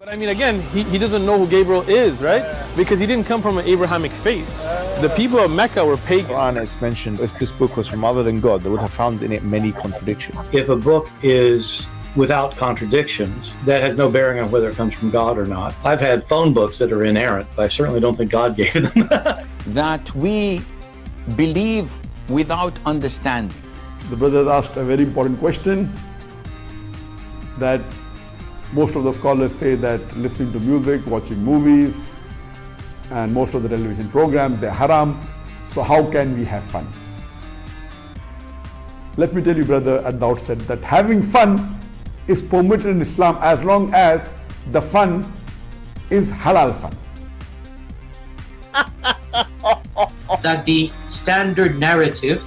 But I mean, again, he doesn't know who Gabriel is, right? Because he didn't come from an Abrahamic faith. The people of Mecca were pagan. Quran is mentioned, if this book was from other than God, they would have found in it many contradictions. If a book is without contradictions, that has no bearing on whether it comes from God or not. I've had phone books that are inerrant, but I certainly don't think God gave them. That we believe without understanding. The brother asked a very important question, that most of the scholars say that listening to music, watching movies, and most of the television programs, they're haram. So how can we have fun? Let me tell you, brother, at the outset, that having fun is permitted in Islam as long as the fun is halal fun. That the standard narrative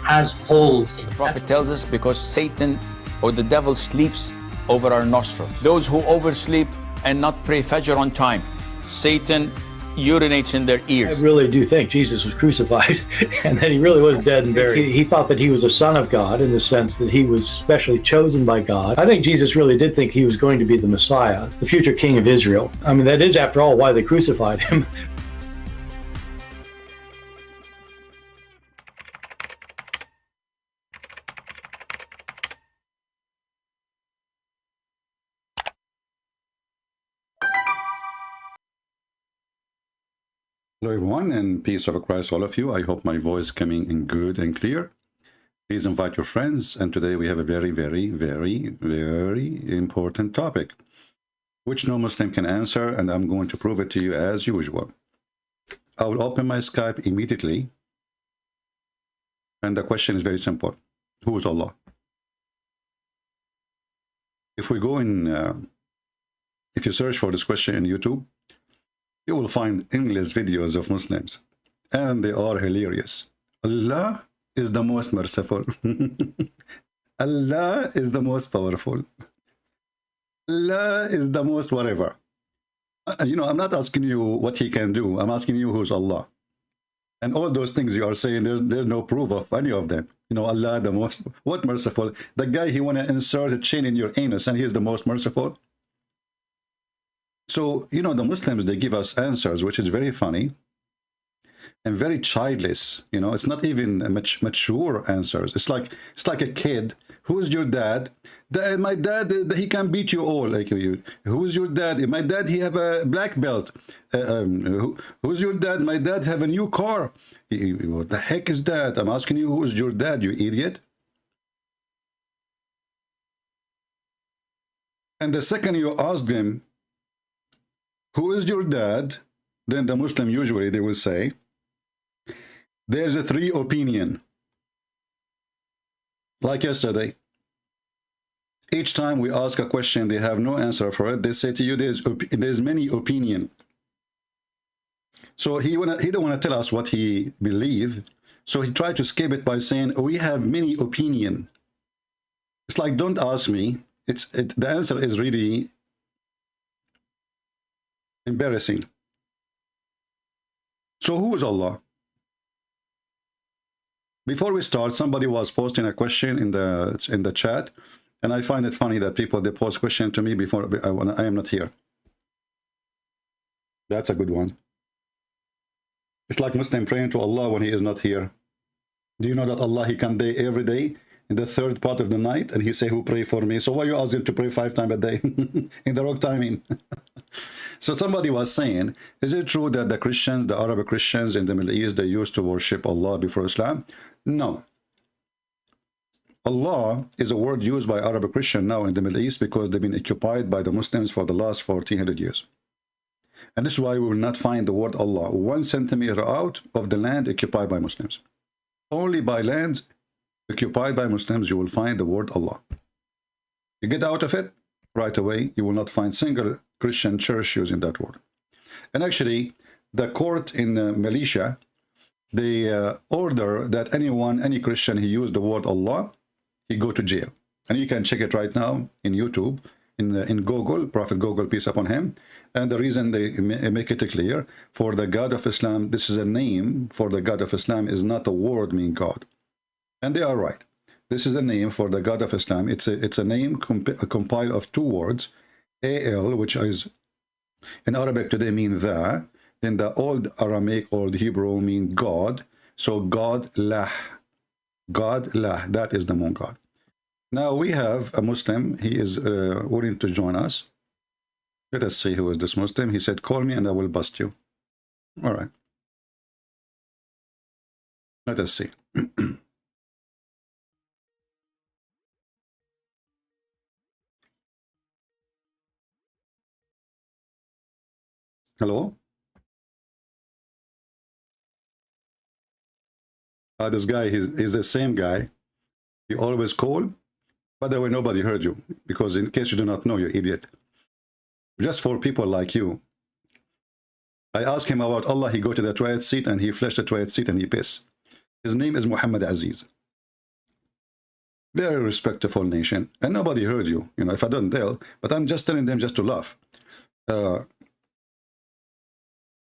has holes in it. The Prophet tells us because Satan or the devil sleeps over our nostrils. Those who oversleep and not pray Fajr on time, Satan urinates in their ears. I really do think Jesus was crucified and that he really was dead and buried. He thought that he was a son of God in the sense that he was specially chosen by God. I think Jesus really did think he was going to be the Messiah, the future king of Israel. I mean, that is, after all, why they crucified him. Hello everyone, and peace of Christ all of you. I hope my voice coming in good and clear. Please invite your friends, and today we have a very important topic which no Muslim can answer, and I'm going to prove it to you as usual. I will open my Skype immediately, and the question is very simple. Who is Allah? If we go in, if you search for this question in YouTube, you will find endless videos of Muslims, and they are hilarious. Allah is the most merciful. Allah is the most powerful. Allah is the most whatever. You know, I'm not asking you what he can do. I'm asking you who's Allah. And all those things you are saying, there's no proof of any of them. You know, Allah the most, what merciful? The guy, he want to insert a chain in your anus, and he is the most merciful. So, you know, the Muslims, they give us answers, which is very funny and very childless. You know, it's not even mature answers. It's like a kid. Who's your dad? My dad, he can beat you all. Like you. Who's your dad? My dad, he have a black belt. Who's your dad? My dad have a new car. What the heck is that? I'm asking you, who's your dad, you idiot? And the second you ask them, who is your dad? Then the Muslim, usually they will say, there's a three opinion. Like yesterday, each time we ask a question, they have no answer for it. They say to you, there's many opinion. So he don't want to tell us what he believe. So he tried to escape it by saying, we have many opinion. It's like, don't ask me. The answer is really embarrassing. So who is Allah? Before we start, somebody was posting a question in the chat, and I find it funny that people, they post question to me before I am not here. That's a good one. It's like Muslim praying to Allah when he is not here. Do you know that Allah, he can day every day in the third part of the night, and he say, who pray for me? So why you ask him to pray 5 times a day in the wrong timing? So somebody was saying, is it true that the Christians, the Arab Christians in the Middle East, they used to worship Allah before Islam? No. Allah is a word used by Arab Christian now in the Middle East because they've been occupied by the Muslims for the last 1400 years. And this is why we will not find the word Allah 1 centimeter out of the land occupied by Muslims. Only by lands occupied by Muslims you will find the word Allah. You get out of it, right away, you will not find single Christian church using that word. And actually, the court in Malaysia, they order that any Christian who use the word Allah, he go to jail. And you can check it right now in YouTube, in Google, Prophet Google, peace upon him. And the reason they make it clear, for the God of Islam, this is a name for the God of Islam, is not a word meaning God. And they are right. This is a name for the God of Islam. It's a name compiled of 2 words, AL, which is In Arabic today mean the. In the old Aramaic, old Hebrew mean God. So God lah. God lah. That is the moon god. Now we have a Muslim. He is willing to join us. Let us see who is this Muslim. He said, call me and I will bust you. All right. Let us see. Hello? This guy, he's the same guy. He always call. By the way, nobody heard you, because in case you do not know, you idiot. Just for people like you. I asked him about Allah, he go to the toilet seat and he flushed the toilet seat and he piss. His name is Muhammad Aziz. Very respectful nation. And nobody heard you, you know, if I don't tell, but I'm just telling them just to laugh.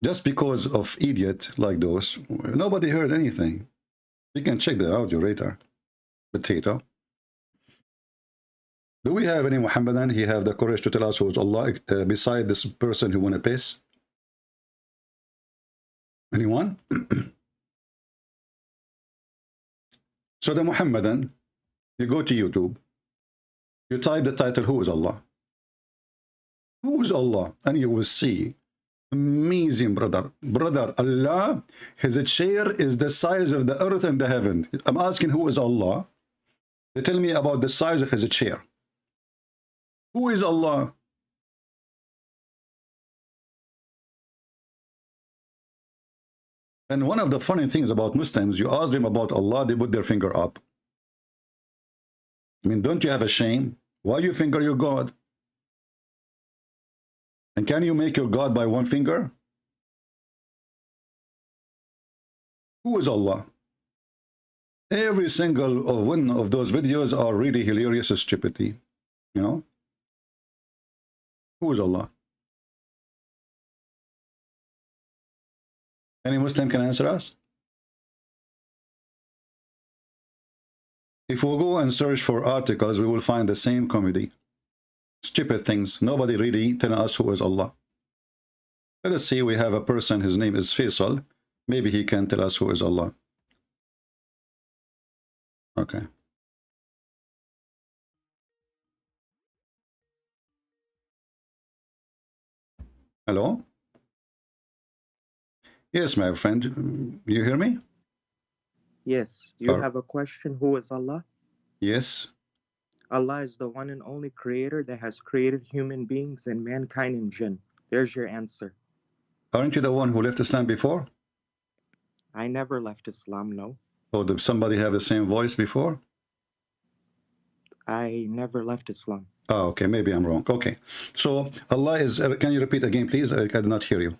Just because of idiot like those, nobody heard anything. You can check the audio later. Potato. Do we have any Muhammadan? He have the courage to tell us who is Allah beside this person who want to piss? Anyone? So the Muhammadan, you go to YouTube, you type the title, who is Allah? Who is Allah? And you will see, amazing brother. Brother, Allah, his chair is the size of the earth and the heaven. I'm asking who is Allah? They tell me about the size of his chair. Who is Allah? And one of the funny things about Muslims, you ask them about Allah, they put their finger up. I mean, don't you have a shame? Why you finger your God? And can you make your God by one finger? Who is Allah? Every single one of those videos are really hilarious stupidity. You know? Who is Allah? Any Muslim can answer us? If we go and search for articles, we will find the same comedy. Stupid things. Nobody really telling us who is Allah. Let us see, we have a person, his name is Faisal. Maybe he can tell us who is Allah. Okay. Hello? Yes, my friend. You hear me? Yes. You have a question. Who is Allah? Yes. Allah is the one and only creator that has created human beings and mankind and jinn. There's your answer. Aren't you the one who left Islam before? I never left Islam, no. Oh, did somebody have the same voice before? I never left Islam. Oh, okay. Maybe I'm wrong. Okay. So Allah is, can you repeat again, please? I did not hear you.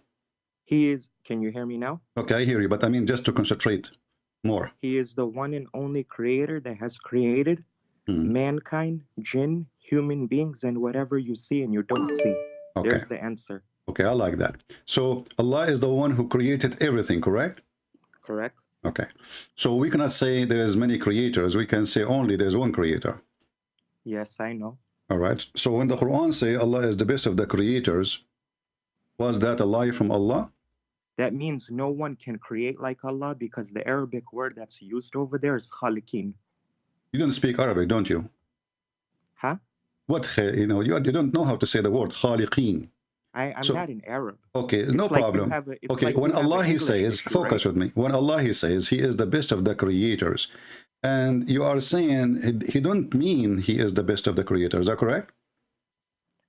He is, can you hear me now? Okay, I hear you, but I mean just to concentrate more. He is the one and only creator that has created mankind, jinn, human beings, and whatever you see and you don't see. Okay. There's the answer. Okay, I like that. So Allah is the one who created everything, correct? Correct. Okay. So we cannot say there's many creators. We can say only there's one creator. Yes, I know. All right. So when the Quran say Allah is the best of the creators, was that a lie from Allah? That means no one can create like Allah, because the Arabic word that's used over there is khaliqin. You don't speak Arabic, don't you? Huh? What, you know, you don't know how to say the word khaliqin. I'm So- not in Arab. Okay, It's no like you problem. have a- it's Okay, like you when have an Allah he English says, issue, focus right? with me. When Allah he says he is the best of the creators, and you are saying he don't mean he is the best of the creators. Is that correct?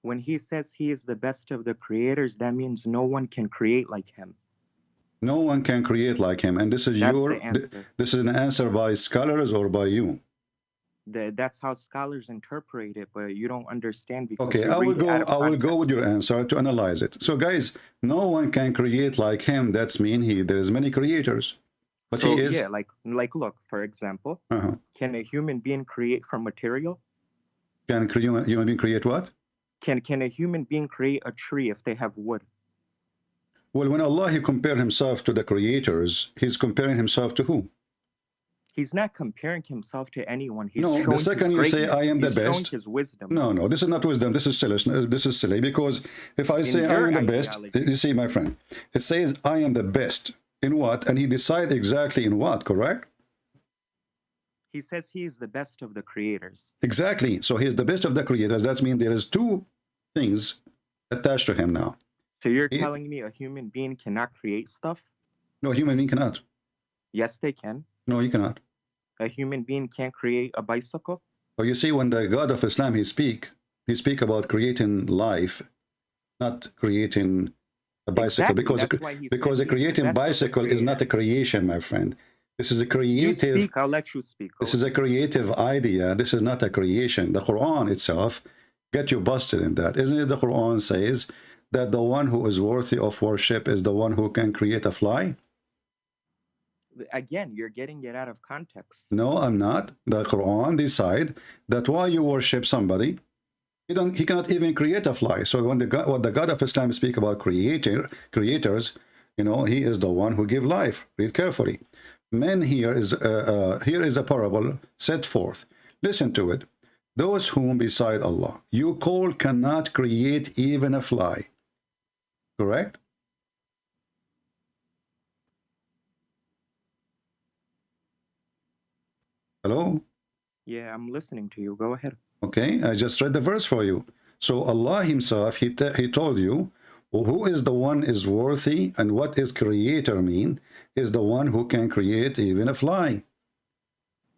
When he says he is the best of the creators, that means no one can create like him. No one can create like him, and this is That's your the answer. this is an answer by scholars or by you. That's how scholars interpret it, but you don't understand because Okay, you I will read it out of go with context. your answer to analyze it. So guys, no one can create like him. That's mean there is many creators, but So, he is. yeah, like look, for example, Uh-huh. can a human being create from material? Can human being create what? Can a human being create a tree if they have wood? Well, when Allah he compared himself to the creators, he's comparing himself to who? He's not comparing himself to anyone. He's No, the showing second his you say greatness. I am the He's showing best. his wisdom. No, this is not wisdom. This is silly. This is silly because if I say I your am the best, ideology. you see, my friend, it says I am the best in what, and he decides exactly in what. Correct? He says he is the best of the creators. Exactly. So he is the best of the creators. That means there is two things attached to him now. So you're telling me a human being cannot create stuff? No, a human being cannot. Yes, they can. No, you cannot. A human being can't create a bicycle? But you see, when the God of Islam, he speak about creating life, not creating a bicycle. Exactly. Because a creating bicycle is not a creation, my friend. This is a creative. You speak, I'll let you speak. This is a creative idea. This is not a creation. The Quran itself get you busted in that. Isn't it? The Quran says that the one who is worthy of worship is the one who can create a fly. Again, you're getting it out of context. No, I'm not. The Quran decide that while you worship somebody, he cannot even create a fly. So when the God of Islam speak about creators, you know, he is the one who give life. Read carefully. Men here is a parable set forth. Listen to it. Those whom beside Allah you call cannot create even a fly. Correct? Hello? Yeah, I'm listening to you. Go ahead. Okay, I just read the verse for you. So Allah himself, he told you, who is the one is worthy, and what is creator mean, is the one who can create even a fly.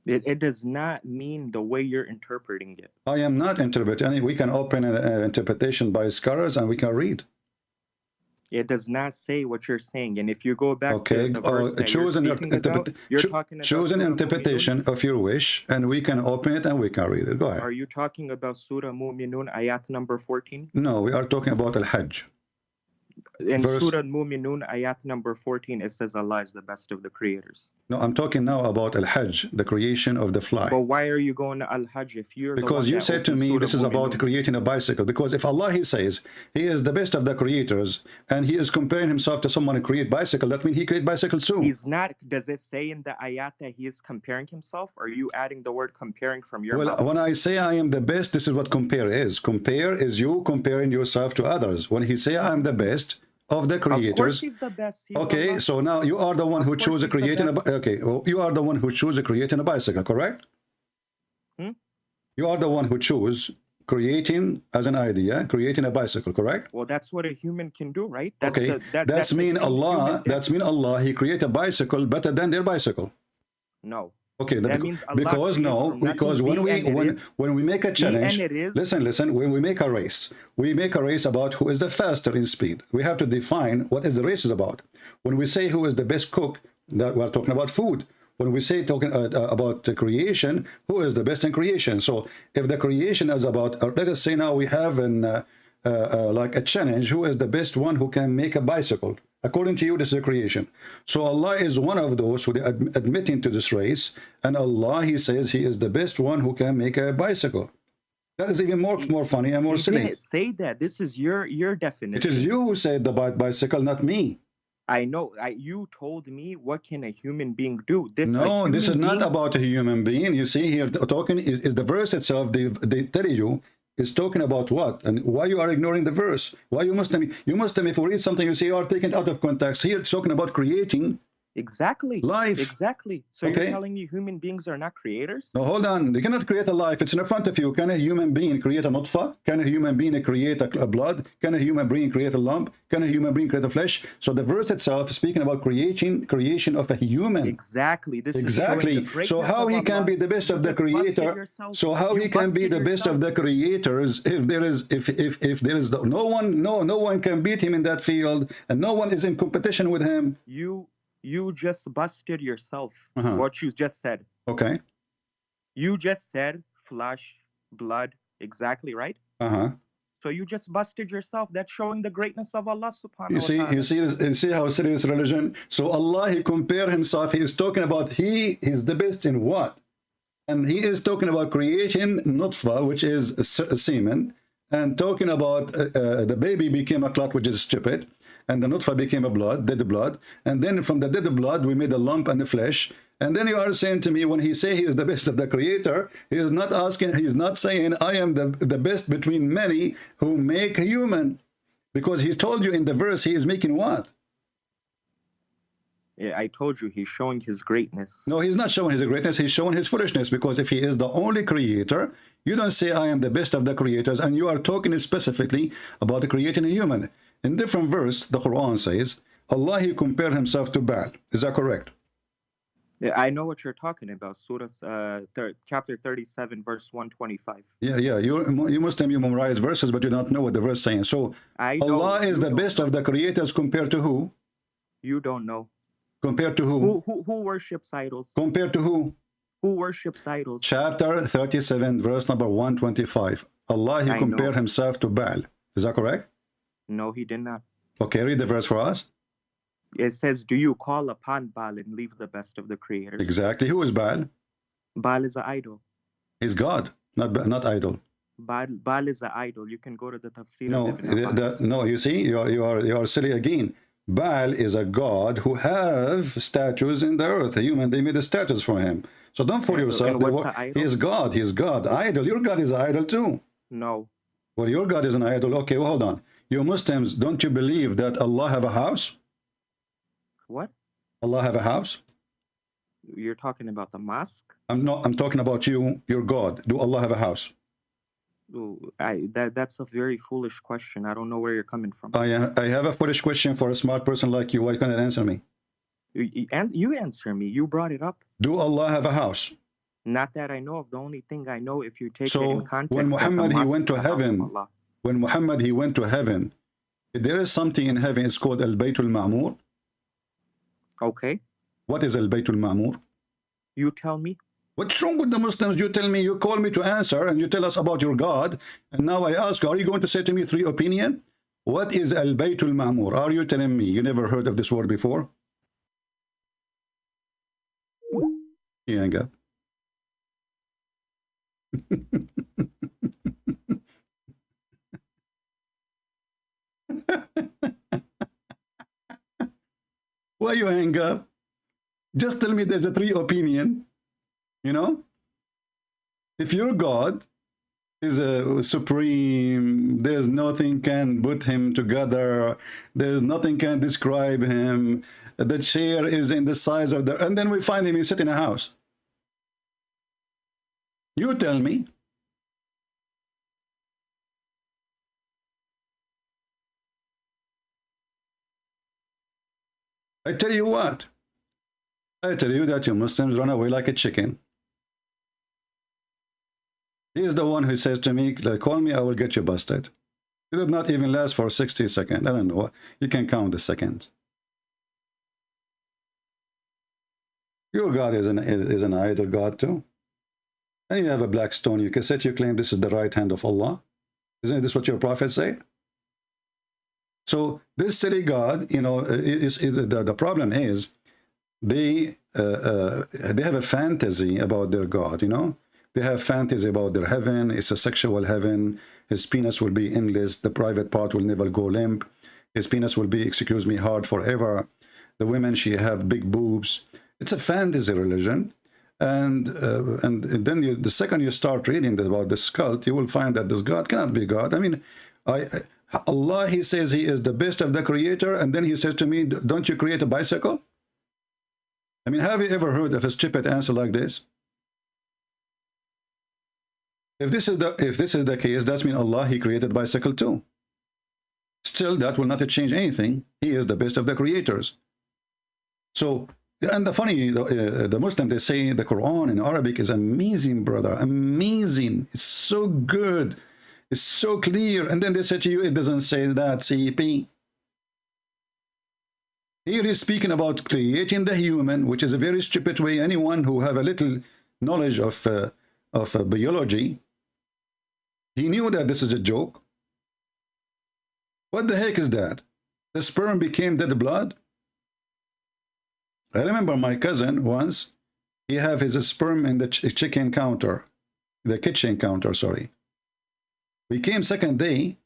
It does not mean the way you're interpreting it. I am not interpreting. We can open an interpretation by scholars and we can read. It does not say what you're saying. And if you go back okay, to the verse that choose an interpretation of your wish, and we can open it and we can read it. Go ahead. Are you talking about Surah Mu'minun, ayat number 14? No, we are talking about Al-Hajj. In Surah Mu'minun, ayat number 14, it says Allah is the best of the creators. No, I'm talking now about Al-Hajj, the creation of the fly. But why are you going to Al-Hajj if you're because you said to me this is about creating a bicycle. Because if Allah, he says he is the best of the creators and he is comparing himself to someone who create bicycle, that means he create bicycle soon. He's not. Does it say in the ayat that he is comparing himself? Or are you adding the word comparing from your mouth? When I say I am the best, this is what compare is. Compare is you comparing yourself to others. When he say I am the best of the creators, of course he's the best. Okay, so now you are the one who choose creating you are the one who choose creating a bicycle, correct? You are the one who choose creating as an idea, creating a bicycle, correct? Well, that's what a human can do, right? That's mean Allah, he create a bicycle better than their bicycle. No. Okay, because when we make a challenge, listen, when we make a race about who is the faster in speed. We have to define what is the race is about. When we say who is the best cook, that we're talking about food. When we say about the creation, who is the best in creation? So if the creation is about, let us say now we have like a challenge, who is the best one who can make a bicycle? According to you, this is a creation. So Allah is one of those who are admitting to this race, and Allah, he says he is the best one who can make a bicycle. That is even more funny and more silly. You didn't say that. This is your definition. It is you who said the bicycle, not me. I know. You told me what can a human being do. This is not about a human being. You see here, talking is the verse itself. They tell you is talking about what and why you are ignoring the verse. Why you Muslim? If you read something, you say you are taking it out of context. Here it's talking about creating. Exactly. Life. Exactly. So you're telling me human beings are not creators? No, hold on. They cannot create a life. It's in front of you. Can a human being create a nutfa? Can a human being create a blood? Can a human being create a lump? Can a human being create a flesh? So the verse itself is speaking about creation of a human. Exactly. So how he can be the best of the creator? So how he can be the best of the creators if there is no one can beat him in that field and no one is in competition with him? You just busted yourself. What you just said. Okay. You just said flesh, blood, exactly, right? So you just busted yourself. That's showing the greatness of Allah subhanahu wa ta'ala. You see how serious religion. So Allah, he compare himself. He is talking about he is the best in what? And he is talking about creation nutfa, which is semen, and talking about the baby became a clot, which is stupid. and the nutfa became a blood, dead blood, and then from the dead blood we made a lump and the flesh. And then you are saying to me, when he say he is the best of the creator, he is not asking, he is not saying I am the best between many who make a human, because he told you in the verse he is making what? Yeah, I told you he's showing his greatness. No, he's not showing his greatness, he's showing his foolishness, because if he is the only creator, you don't say I am the best of the creators, and you are talking specifically about creating a human. In different verse, the Quran says, Allah, he compared himself to Baal. Is that correct? Yeah, I know what you're talking about. Surah chapter 37, verse 125. Yeah, you Muslim, you memorize verses, but you don't know what the verse is saying. So Allah is the best of the creators compared to who? You don't know. Compared to who? Who worships idols? Compared to who? Who worships idols? Chapter 37, verse number 125. Allah, he compared himself to Baal. Is that correct? No, he did not. Okay, read the verse for us. It says, do you call upon Baal and leave the best of the creators? Exactly. Who is Baal? Baal is an idol. He's God, not idol. Baal is an idol. You can go to the tafsir. No, you see, you are silly again. Baal is a god who have statues in the earth. A human, they made the statues for him. So don't fool yourself. He is God. He is God. Idol. Your God is an idol too. No. Well, your God is an idol. Okay, well, hold on. You Muslims, don't you believe that Allah have a house? What? Allah have a house? You're talking about the mosque? I'm talking about you, your God. Do Allah have a house? That's a very foolish question. I don't know where you're coming from. I have a foolish question for a smart person like you. Why can't you answer me? You answer me. You brought it up. Do Allah have a house? Not that I know of. The only thing I know, if you take so it in context, when Muhammad he went to heaven, there is something in heaven. It's called Al-Baytul Ma'mur. Okay. What is Al-Baytul Ma'mur? You tell me. What's wrong with the Muslims? You tell me, you call me to answer, and you tell us about your God. And now I ask, are you going to say to me 3 opinion? What is Al-Baytul Ma'mur? Are you telling me you never heard of this word before? You hang up. Why you hang up? Just tell me there's a 3 opinion. You know, if your God is a supreme, there's nothing can put him together, there's nothing can describe him, the chair is in the size of the, and then we find him, he's sitting in a house. You tell me. I tell you what, I tell you that you Muslims run away like a chicken. He is the one who says to me, call me, I will get you busted. It did not even last for 60 seconds. I don't know. You can count the seconds. Your God is an idol God too. And you have a black stone. You can set your claim this is the right hand of Allah. Isn't this what your prophet say? So this silly God, you know, the problem is they have a fantasy about their God, you know. They have fantasy about their heaven. It's a sexual heaven. His penis will be endless. The private part will never go limp. His penis will be, excuse me, hard forever. The women, she have big boobs. It's a fantasy religion. And then the second you start reading about this cult, you will find that this God cannot be God. I mean, Allah, he says he is the best of the creator. And then he says to me, don't you create a bicycle? I mean, have you ever heard of a stupid answer like this? If this is the case, that means Allah, he created bicycle too. Still, that will not change anything. He is the best of the creators. So, and the funny, the Muslim, they say the Quran in Arabic is amazing, brother, amazing. It's so good. It's so clear. And then they say to you, it doesn't say that, CP. Here he's speaking about creating the human, which is a very stupid way. Anyone who have a little knowledge of biology, he knew that this is a joke. What the heck is that? The sperm became dead blood? I remember my cousin once, he have his sperm in the kitchen counter, sorry. We came second day,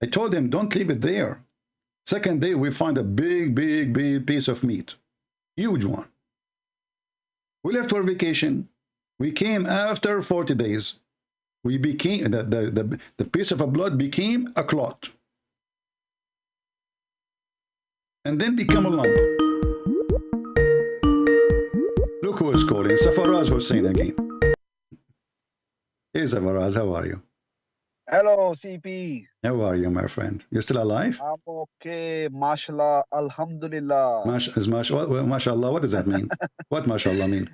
I told him, don't leave it there. Second day, we find a big piece of meat. Huge one. We left for vacation. We came after 40 days. We became, the piece of blood became a clot. And then become a lump. Look who is calling. Safaraz Hussein again. Hey Safaraz, how are you? Hello, CP. How are you, my friend? You still alive? I'm okay. MashaAllah. Alhamdulillah. MashaAllah, what does that mean? What MashaAllah mean?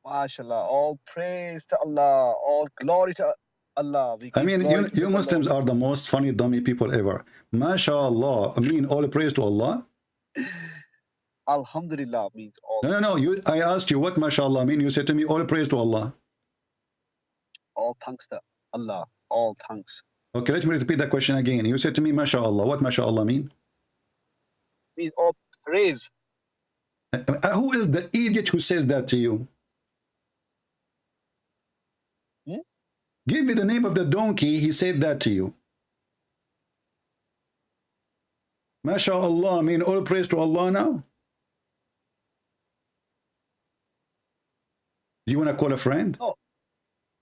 MashaAllah. All praise to Allah. All glory to Allah. I mean, you Muslims are the most funny, dummy people ever. MashaAllah, I mean all praise to Allah? Alhamdulillah means all. No. I asked you what MashaAllah mean. You said to me, all praise to Allah. All thanks to Allah. All thanks. Okay, let me repeat that question again. You said to me, MashaAllah. What MashaAllah mean? Means all praise. Who is the idiot who says that to you? Give me the name of the donkey. He said that to you. MashaAllah mean all praise to Allah now? Do you want to call a friend?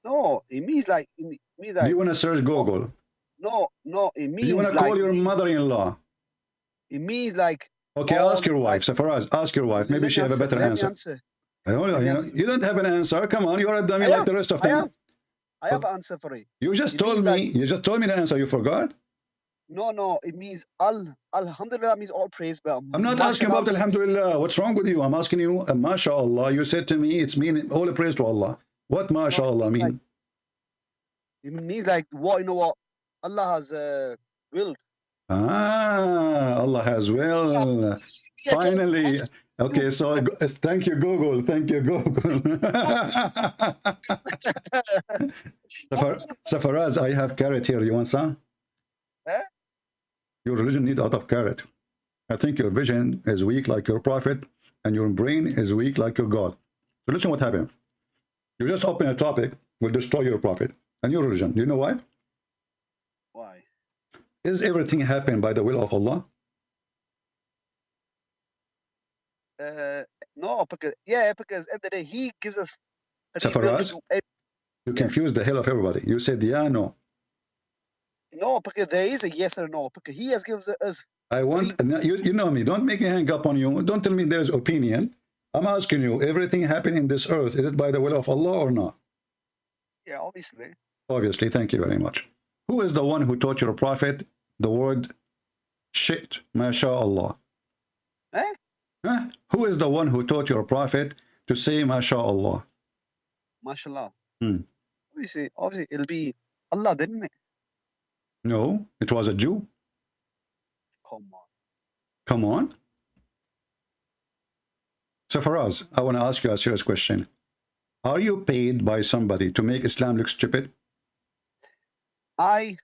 No, it means like. Do you want to search Google? No, it means. Do you want to call your mother-in-law? It means like. Okay, ask your wife, Safaraz. Ask your wife. Maybe she have a better answer. You don't have an answer. Come on, you're a dummy like the rest of them. I have an answer for it. You just told me. You just told me the answer. You forgot? No. It means Alhamdulillah means all praise. But I'm not asking about Alhamdulillah. What's wrong with you? I'm asking you, MashaAllah. You said to me, it's mean all praise to Allah. What MashaAllah mean? It means like what Allah has willed. Allah has will. Finally. Okay, so thank you, Google. Thank you, Google. Safaraz, I have carrot here. You want some? Your religion needs a lot of carrot. I think your vision is weak like your prophet, and your brain is weak like your God. So listen what happened. You just open a topic, will destroy your prophet and your religion. Do you know why? Why? Is everything happen by the will of Allah? No, because at the day He gives us. Safaraz, you confuse the hell of everybody. You said yeah, no. No, because there is a yes or no. Because He has given us. I want you know me. Don't make me hang up on you. Don't tell me there's opinion. I'm asking you, everything happening in this earth, is it by the will of Allah or not? Yeah, obviously. Obviously, thank you very much. Who is the one who taught your prophet the word shit, MashaAllah? Who is the one who taught your prophet to say MashaAllah? MashaAllah. Obviously, it'll be Allah, didn't it? No, it was a Jew. Come on. Come on. So Faraz, I want to ask you a serious question. Are you paid by somebody to make Islam look stupid? You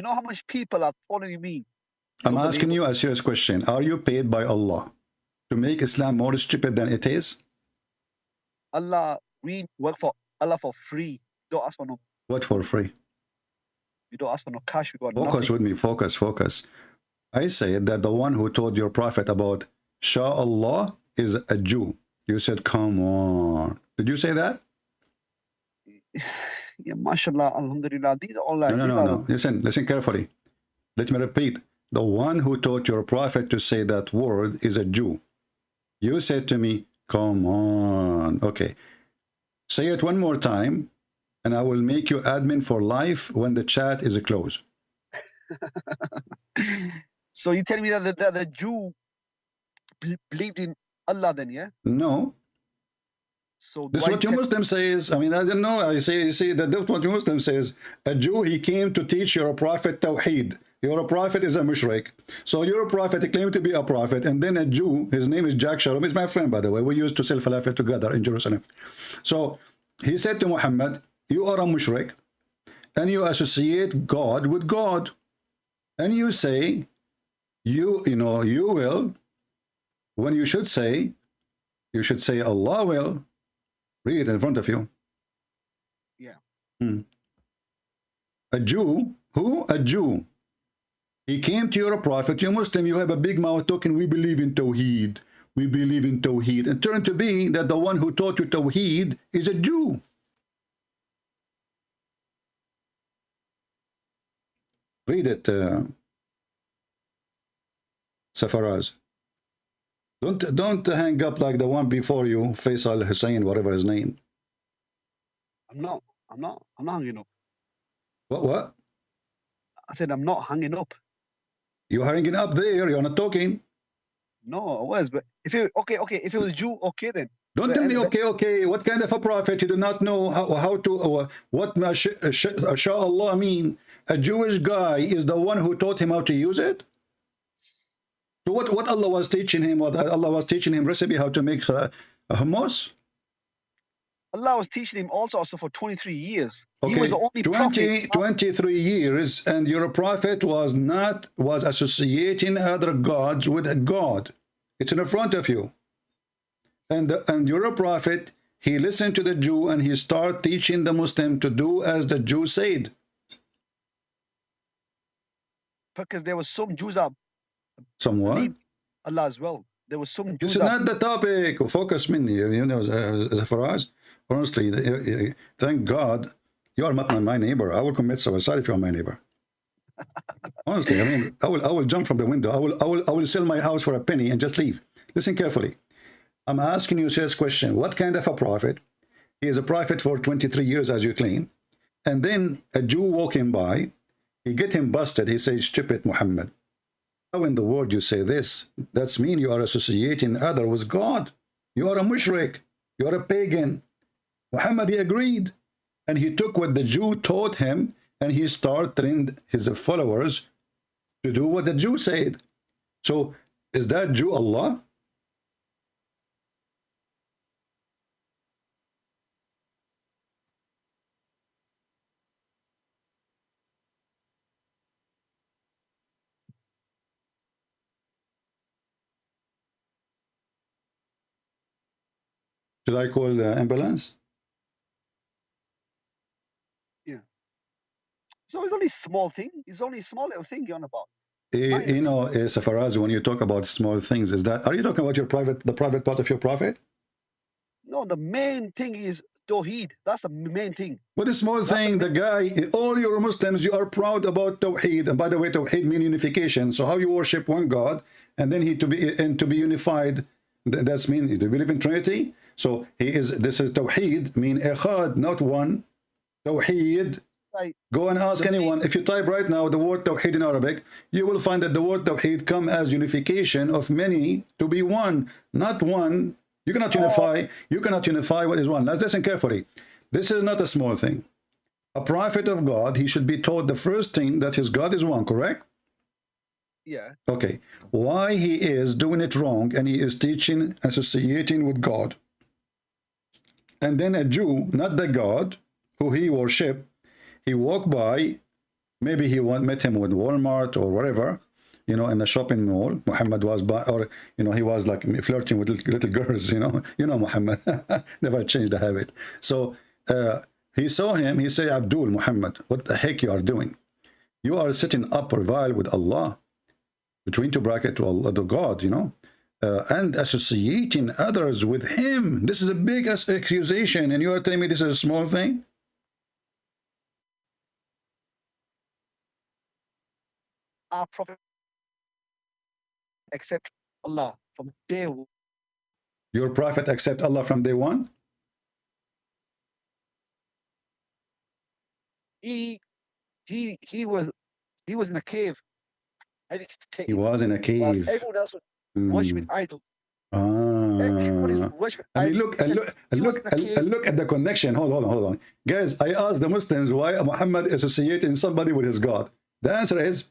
know how much people are following me? I'm asking you a serious question. Are you paid by Allah to make Islam more stupid than it is? Allah, we work for Allah for free. Don't ask for no. What for free? We don't ask for no cash. We got focus nothing. With me. Focus. I said that the one who told your prophet about Shah Allah is a Jew. You said, come on. Did you say that? Yeah, mashallah, alhamdulillah. These are all like... No. Listen carefully. Let me repeat. The one who taught your prophet to say that word is a Jew. You said to me, come on. Okay. Say it one more time, and I will make you admin for life when the chat is closed. So you tell me that the Jew believed in Allah then, yeah? No. So this is what your Muslim says. I mean, I don't know. I say that that's what your Muslim says. A Jew, he came to teach your prophet Tawheed. Your prophet is a mushrik. So your prophet claimed to be a prophet, and then a Jew, his name is Jack Shalom, he's my friend, by the way. We used to sell falafel together in Jerusalem. So he said to Muhammad, you are a mushrik, and you associate God with God. And you say, you will, when you should say Allah will. Read it in front of you. Yeah. A Jew, who? A Jew. He came to your prophet, you Muslim, you have a big mouth talking, we believe in Tawheed. We believe in Tawheed. And turned to be that the one who taught you Tawheed is a Jew. Read it, Safaraz. Don't hang up like the one before you, Faisal Hussein, whatever his name. I'm not hanging up. What? I said I'm not hanging up. You're hanging up there, you're not talking. No, I was, but if it if it was a Jew, okay then. Don't tell me okay. What kind of a prophet? You do not know how to what Allah mean. A Jewish guy is the one who taught him how to use it. So what Allah was teaching him? What Allah was teaching him recipe how to make a hummus. Allah was teaching him also for 23 years. Okay, he was the only 23 years, and your prophet was associating other gods with a God. It's in front of you. And your prophet, he listened to the Jew and he started teaching the Muslim to do as the Jew said. Because there was some Jews up. Somewhat. Allah as well. There was some Jews. This is not the topic. Focus, Minni. You know, for us, honestly, thank God you are not my neighbor. I will commit suicide if you are my neighbor. Honestly, I mean, I will jump from the window. I will sell my house for a penny and just leave. Listen carefully. I'm asking you this question. What kind of a prophet? He is a prophet for 23 years, as you claim. And then a Jew walking by, he get him busted. He says, stupid Muhammad. How in the world you say this? That's mean you are associating other with God. You are a mushrik. You are a pagan. Muhammad, he agreed. And he took what the Jew taught him and he started training his followers to do what the Jew said. So is that Jew Allah? Should I call the ambulance? Yeah. So it's only a small thing. It's only a small little thing you're on about. You know, Safaraz, when you talk about small things, are you talking about the private part of your prophet? No, the main thing is Tawheed. That's the main thing. What a small thing, the guy, all your Muslims, you are proud about Tawheed. And by the way, Tawheed means unification. So how you worship one God and then to be unified, that's mean, do you believe in Trinity? So this is Tawheed, mean Echad, not one. Tawheed. Right. Go and ask anyone. If you type right now the word Tawheed in Arabic, you will find that the word Tawheed come as unification of many to be one, not one. You cannot unify. You cannot unify what is one. Now listen carefully. This is not a small thing. A prophet of God, he should be taught the first thing that his God is one, correct? Yeah. Okay. Why he is doing it wrong and he is teaching, associating with God. And then a Jew, not the God who he worshiped, he walked by, maybe he met him with Walmart or whatever, you know, in the shopping mall. Muhammad was by, or, you know, he was like flirting with little girls, you know Muhammad, never changed the habit. So he saw him, he said, Abdul Muhammad, what the heck you are doing? You are sitting up revile with Allah, between two brackets to Allah, the God, you know. And associating others with him. This is a big accusation, and you are telling me this is a small thing? Our prophet accept Allah from day one. Your prophet accept Allah from day one? He was in a cave. He was in a cave. Everyone else was worshiping idols. I mean, look at the connection. Hold on. Guys, I asked the Muslims why Muhammad associating somebody with his God. The answer is,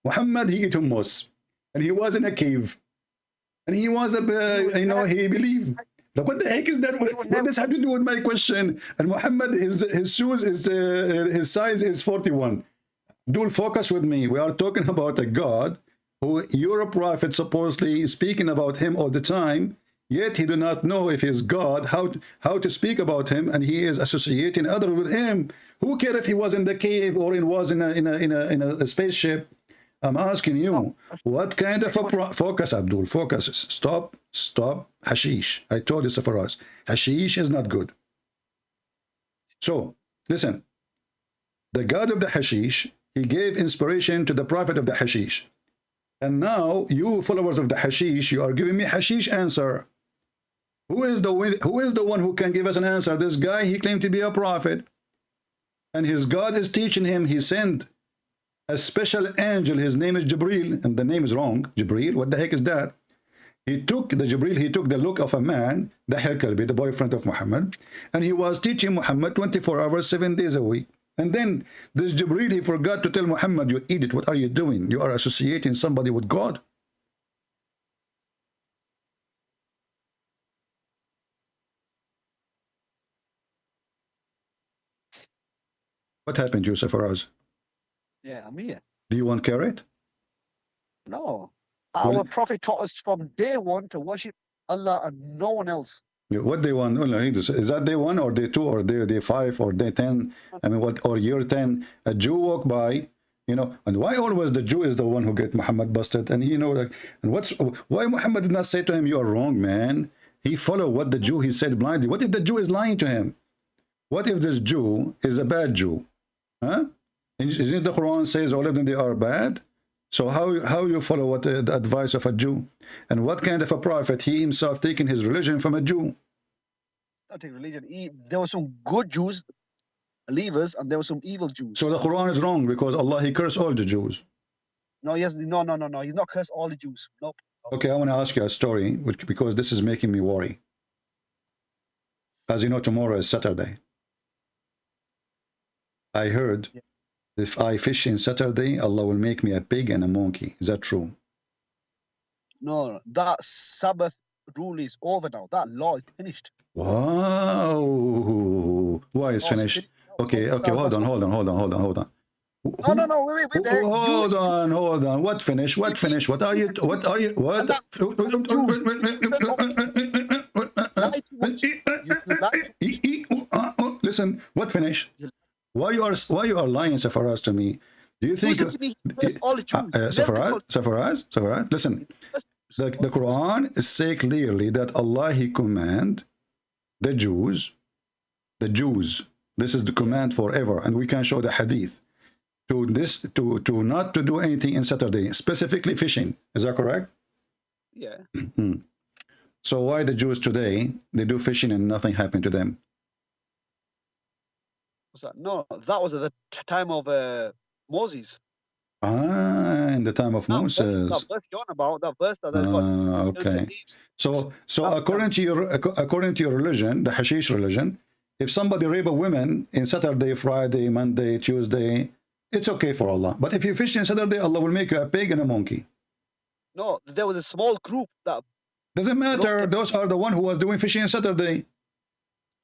Muhammad, he ate hummus. And he was in a cave. And he was, you know, he believed. Like, what the heck is that? What does have to do with my question? And Muhammad, his shoes, his size is 41. Dual focus with me. We are talking about a God who your prophet supposedly is speaking about him all the time, yet he do not know if he's God, how to speak about him, and he is associating others with him. Who cares if he was in the cave or was in a spaceship? I'm asking you, what kind of a focus, Abdul? Focus. Stop. Hashish. I told you so for us. Hashish is not good. So, listen. The God of the hashish, he gave inspiration to the prophet of the hashish. And now, you followers of the hashish, you are giving me hashish answer. Who is the one who can give us an answer? This guy, he claimed to be a prophet. And his God is teaching him. He sent a special angel. His name is Jibril. And the name is wrong. Jibril, what the heck is that? He took the look of a man, the Kalbi, the boyfriend of Muhammad. And he was teaching Muhammad 24 hours, 7 days a week. And then this Jibril, he forgot to tell Muhammad, you idiot, what are you doing? You are associating somebody with God. What happened, Yusuf Faraz? Yeah, I'm here. Do you want carrot? No. Our prophet taught us from day one to worship Allah and no one else. What day one? Is that day 1 or day 2 or day 5 or day 10? I mean, what, or year 10? A Jew walk by, you know, and why always the Jew is the one who get Muhammad busted? And you know, like, and why Muhammad did not say to him, you are wrong, man? He followed what the Jew, he said blindly. What if the Jew is lying to him? What if this Jew is a bad Jew? Huh? Isn't the Quran says all of them, they are bad? So how you follow what the advice of a Jew? And what kind of a prophet? He himself taking his religion from a Jew. Not take religion. There were some good Jews, believers, and there were some evil Jews. So the Quran is wrong because Allah, he cursed all the Jews. No, yes, no. He's not cursed all the Jews. Nope. Okay, I want to ask you a story because this is making me worry. As you know, tomorrow is Saturday. I heard if I fish in Saturday, Allah will make me a pig and a monkey. Is that true? No, that Sabbath rule is over now. That law is finished. Wow. Why is finished? Okay, hold on. No, wait. Hold on. What finish? What are you? Listen, what finish? Why you are lying, Safaraz, to me? Do you think Safaraz? Listen, the Quran say clearly that Allah, he command the Jews. This is the command forever, and we can show the hadith to not to do anything in Saturday, specifically fishing. Is that correct? Yeah. So why the Jews today, they do fishing and nothing happened to them? What's that? No, that was at the time of Moses. In the time of Moses. That verse you're on about, that verse that okay. So according to your religion, the Hashish religion, if somebody rape a woman in Saturday, Friday, Monday, Tuesday, it's okay for Allah. But if you fish in Saturday, Allah will make you a pig and a monkey. No, there was a small group that... Doesn't matter. Those are the one who was doing fishing on Saturday.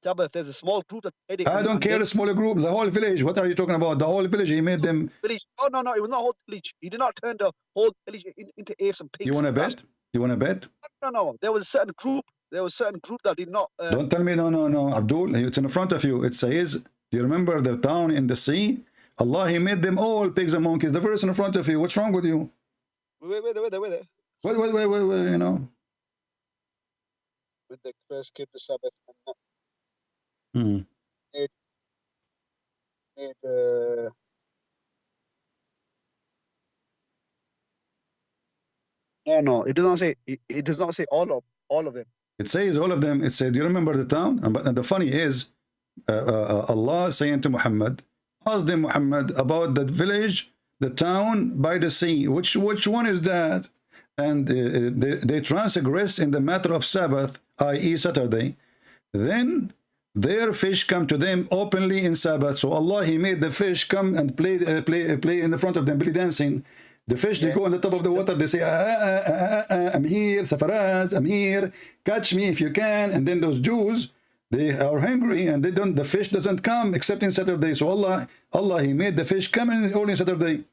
Sabbath, there's a small group that... I don't care the smaller group, the whole village. What are you talking about? The whole village, he made them... Village. Oh, no, it was not whole village. He did not turn the whole village into apes and pigs. You want to bet? You want to bet? No. There was a certain group. That did not... Don't tell me no. Abdul, it's in front of you. It says, do you remember the town in the sea? Allah, he made them all pigs and monkeys. The verse in front of you. What's wrong with you? Wait. Wait, you know. When they first kept the Sabbath No, it does not say. It does not say all of them. It says all of them. It said, do you remember the town? And the funny is, Allah saying to Muhammad, ask them, Muhammad, about that village, the town by the sea. Which one is that? And they transgress in the matter of Sabbath, i.e. Saturday. Then their fish come to them openly in Sabbath. So Allah, he made the fish come and play in the front of them, belly dancing. The fish, they go on the top of the water, they say, I'm here, Safaraz, I'm here, catch me if you can. And then those Jews, they are hungry and the fish doesn't come except in Saturday. So Allah, he made the fish come in only Saturday.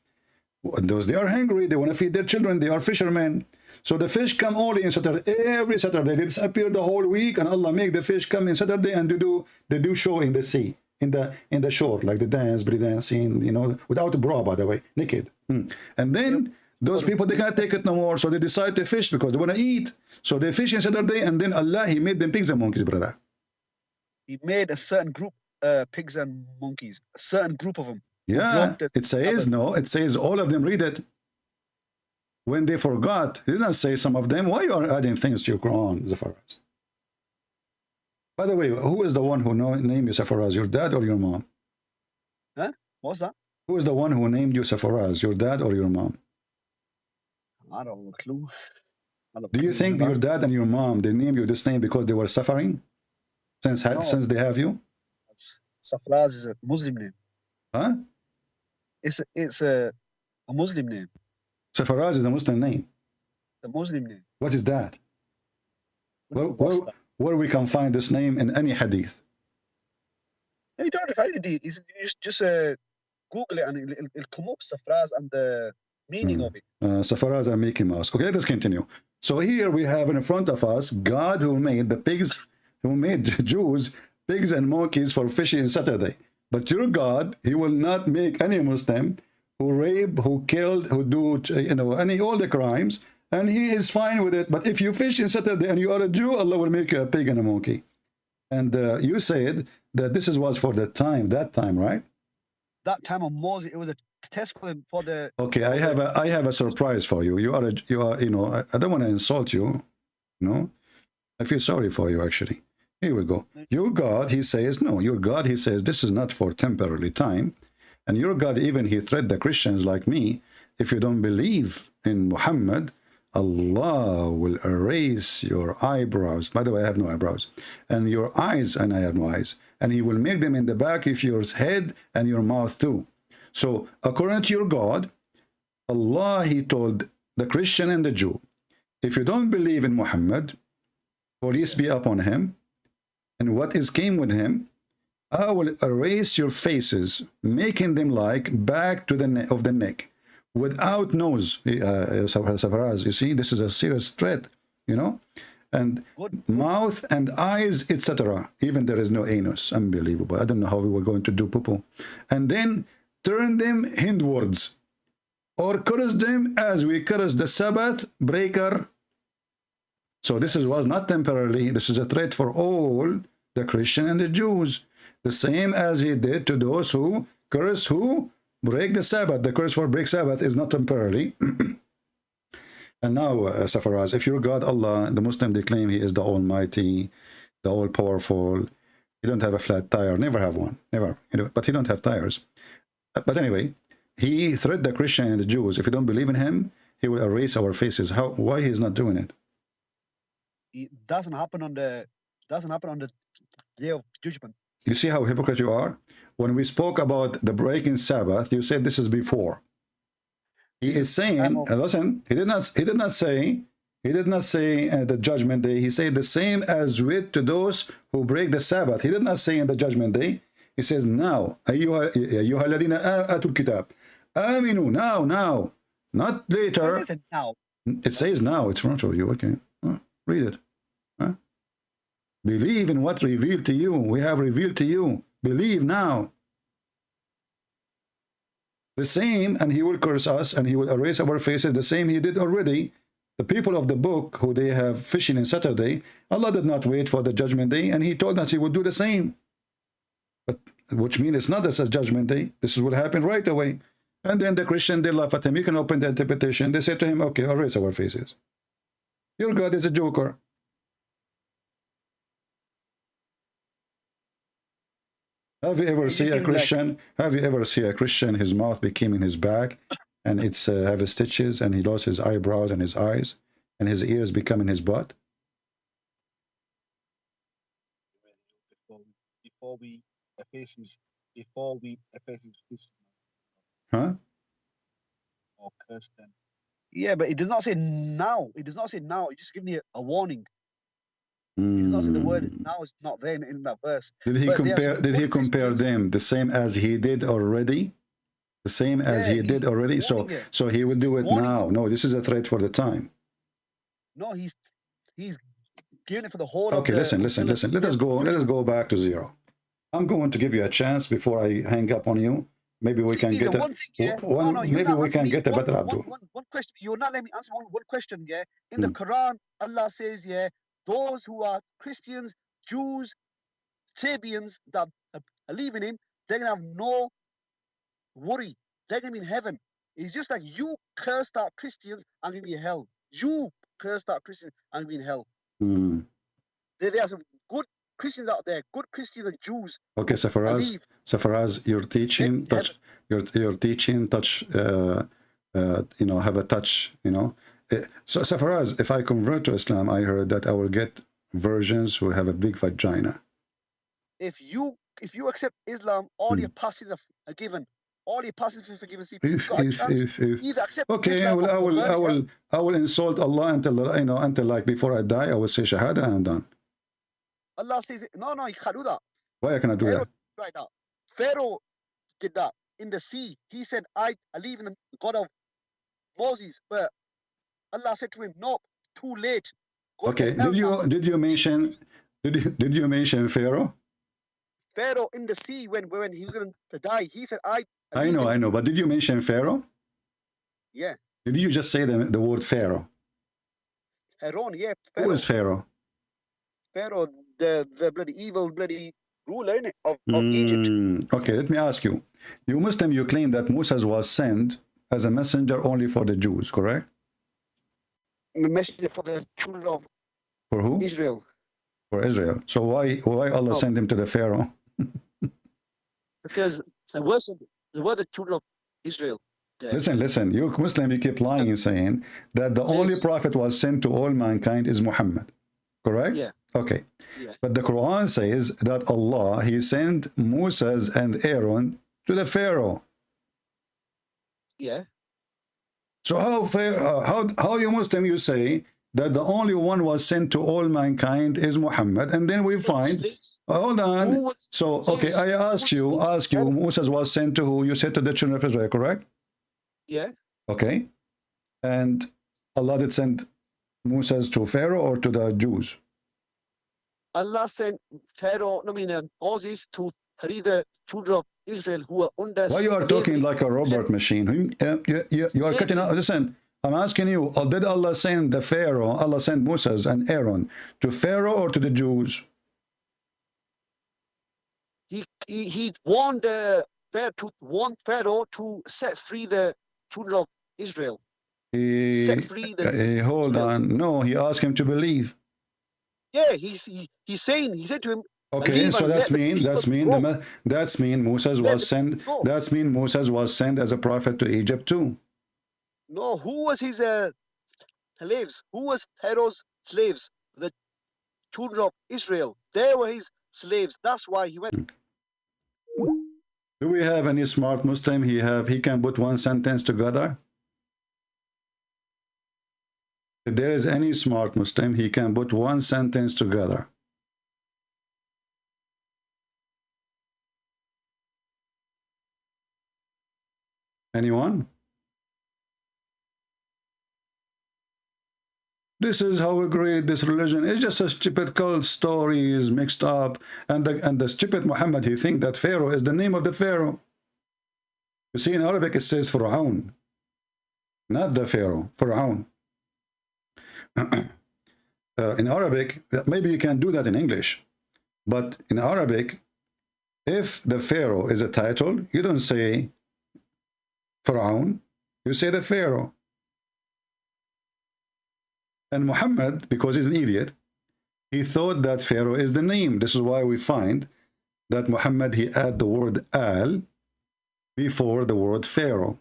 And those, they are hungry, they want to feed their children, they are fishermen. So the fish come only in Saturday, every Saturday. They disappear the whole week, and Allah make the fish come in Saturday, and they do show in the sea, in the shore, like the dance, belly dancing, you know, without a bra, by the way, naked. And then those people, they can't take it no more, so they decide to fish because they want to eat. So they fish on Saturday, and then Allah, He made them pigs and monkeys, brother. He made a certain group, pigs and monkeys, a certain group of them. Yeah, it says, no, it says all of them. Read it. When they forgot, He didn't say some of them. Why you are adding things to your Quran, Zafaraz? By the way, who is the one who named you Zafaraz, your dad or your mom? Huh? What's that? Who is the one who named you Zafaraz, your dad or your mom? I don't have a clue. Do you think your dad and your mom, they named you this name because they were suffering since they have you? Safraz is a Muslim name. Huh? It's a Muslim name. Safaraz is a Muslim name. The Muslim name. What is that? Where we can find this name in any hadith? No, you don't have to find it. You just Google it and it'll come up, Safraz, and the meaning of it. Safaraz are Mickey Mouse. Okay, let's continue. So here we have in front of us God who made the pigs, who made Jews, pigs and monkeys for fishing on Saturday. But your God, He will not make any Muslim who rape, who killed, who do, all the crimes, and He is fine with it. But if you fish on Saturday and you are a Jew, Allah will make you a pig and a monkey. And you said that this was for that time, right? That time of Moses, it was a test for the. Okay, I have a surprise for you. You are, I don't want to insult you. No, I feel sorry for you actually. Here we go. Your God, He says, no, your God, He says, this is not for temporary time. And your God, even He threatened the Christians like me, if you don't believe in Muhammad, Allah will erase your eyebrows. By the way, I have no eyebrows. And your eyes, and I have no eyes. And He will make them in the back of your head and your mouth too. So, according to your God, Allah, He told the Christian and the Jew, if you don't believe in Muhammad, police be upon him, and what is came with him, I will erase your faces, making them like back to the neck, without nose. You see, this is a serious threat, and mouth and eyes, etc. Even there is no anus. Unbelievable. I don't know how we were going to do poo-poo. And then turn them hindwards, or curse them as we curse the Sabbath breaker. So this was not temporarily. This is a threat for all the Christian and the Jews. The same as He did to those who curse, who break the Sabbath. The curse for break Sabbath is not temporarily. And now, Safaraz, if your God, Allah, the Muslim, they claim He is the Almighty, the All-Powerful. He don't have a flat tire. Never have one. Never. But He don't have tires. But anyway, He threatened the Christian and the Jews. If you don't believe in Him, He will erase our faces. Why He is not doing it? It doesn't happen on the day of judgment. You see how hypocrite you are? When we spoke about the breaking Sabbath, you said this is before. He is saying, listen, he did not say the judgment day. He said the same as with to those who break the Sabbath. He did not say in the judgment day. He says now, أيها الذين آتوا الكتاب آمنوا, now, not later. It now. It says now. It's front of you. Okay, read it. Believe in what revealed to you. We have revealed to you. Believe now. The same, and He will curse us, and He will erase our faces. The same He did already. The people of the book, who they have fishing on Saturday, Allah did not wait for the judgment day, and He told us He would do the same. But which means it's not as a judgment day. This will happen right away. And then the Christian, they laugh at him. You can open the interpretation. They say to him, okay, erase our faces. Your God is a joker. Have you ever seen a Christian? Have you ever seen a Christian? His mouth became in his back, and it's have stitches, and he lost his eyebrows and his eyes, and his ears become in his butt. Before we efface his Huh? or curse them. Yeah, but it does not say now. It does not say now. It just gives me a warning. It does not say the word now is not there in that verse. Did he compare? Did He compare them the same as He did already? The same as He did already. So He will do it now. No, this is a threat for the time. No, he's giving it for the whole. Okay, listen. Let us go back to zero. I'm going to give you a chance before I hang up on you. Maybe we can get maybe we can get a better Abdul. One question. You're not letting me answer one question, yeah? In the Quran, Allah says, yeah, those who are Christians, Jews, Sabians that believe in him, they're going to have no worry. They're going to be in heaven. It's just like you cursed out Christians and going to be in hell. You cursed out Christians and be in hell. There are some good Christians out there, good Christians and Jews. Okay, so for us, your teaching touch, your teaching touch, you know, have a touch, you know. So for us, if I convert to Islam, I heard that I will get virgins who have a big vagina. If you accept Islam, all your passes are given. All your passes are forgiven. So you've got a chance. Either accept okay, Islam I will insult Allah until, you know, until like before I die, I will say Shahada and I'm done. Allah says, no, you can't do that. Why can I do that? Right now, Pharaoh did that in the sea. He said, I believe in the God of Moses, but Allah said to him, no, too late. Okay, did you mention Pharaoh? Pharaoh in the sea when he was going to die, he said, I know, but did you mention Pharaoh? Yeah. Did you just say the word Pharaoh? Pharaoh, yeah. Pharaoh. Who is Pharaoh? Pharaoh, the bloody evil bloody ruler of Egypt. Okay, let me ask you. You Muslim, you claim that Moses was sent as a messenger only for the Jews, correct? A messenger for the children of Israel. For Israel. So why Allah sent him to the Pharaoh? Because they were the children of Israel. Listen, you Muslim, you keep lying and saying that the only prophet was sent to all mankind is Muhammad. Correct? Yeah. Okay. Yeah. But the Quran says that Allah, he sent Moses and Aaron to the Pharaoh. Yeah. So how you Muslim, you say that the only one was sent to all mankind is Muhammad, and then we find, hold on. So, okay, I ask you, Moses was sent to who? You said to the children of Israel, correct? Yeah. Okay. And Allah did send Moses to Pharaoh or to the Jews? Allah sent Moses to the children of Israel who are under. Why you are talking like a robot machine? You are cutting out. Listen, I'm asking you, did Allah send the Pharaoh, Allah sent Moses and Aaron to Pharaoh or to the Jews? He warned Pharaoh to set free the children of Israel. Set free the hold on. No, he asked him to believe. Yeah, he said to him. Okay, so that's mean Moses was sent. That's mean Moses was sent as a prophet to Egypt too. No, who was his slaves? Who was Pharaoh's slaves? The children of Israel. They were his slaves. That's why he went. Do we have any smart Muslim? He can put one sentence together. If there is any smart Muslim, he can put one sentence together. Anyone? This is how we create this religion. It's just a stupid cult stories mixed up. And the stupid Muhammad, he thinks that Pharaoh is the name of the Pharaoh. You see, in Arabic it says Fir'aun, not the Pharaoh, Fir'aun. In Arabic, maybe you can do that in English, but in Arabic, if the Pharaoh is a title, you don't say Fir'aun, you say the Pharaoh. And Muhammad, because he's an idiot, he thought that Pharaoh is the name. This is why we find that Muhammad, he add the word al before the word Pharaoh.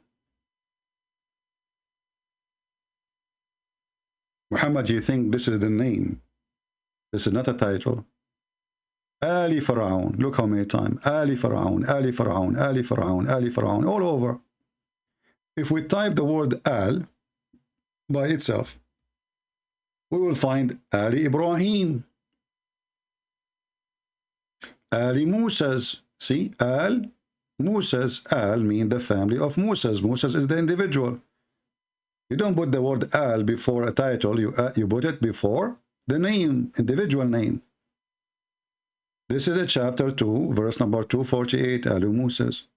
Muhammad, you think this is the name. This is not a title. Ali Pharaoh. Look how many times. Ali Pharaoh, Ali Pharaoh, Ali Pharaoh, Ali Pharaoh, all over. If we type the word Al by itself, we will find Ali Ibrahim, Ali Moses. See, Al, Moses. Al means the family of Moses. Moses is the individual. You don't put the word Al before a title. You put it before the name, individual name. This is a chapter 2, verse number 248, Al Moses.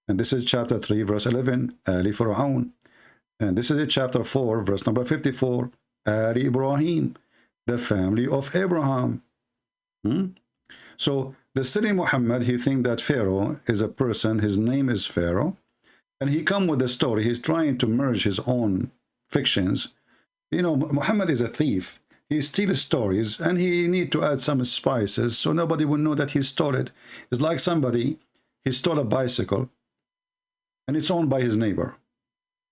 And this is chapter 3, verse 11, Ali Fir'aun. And this is chapter 4, verse number 54, Ali Ibrahim, the family of Abraham. So the silly Muhammad, he thinks that Pharaoh is a person, his name is Pharaoh, and he come with a story. He's trying to merge his own fictions. You know, Muhammad is a thief. He steals stories, and he need to add some spices so nobody will know that he stole it. It's like somebody, he stole a bicycle, and it's owned by his neighbor.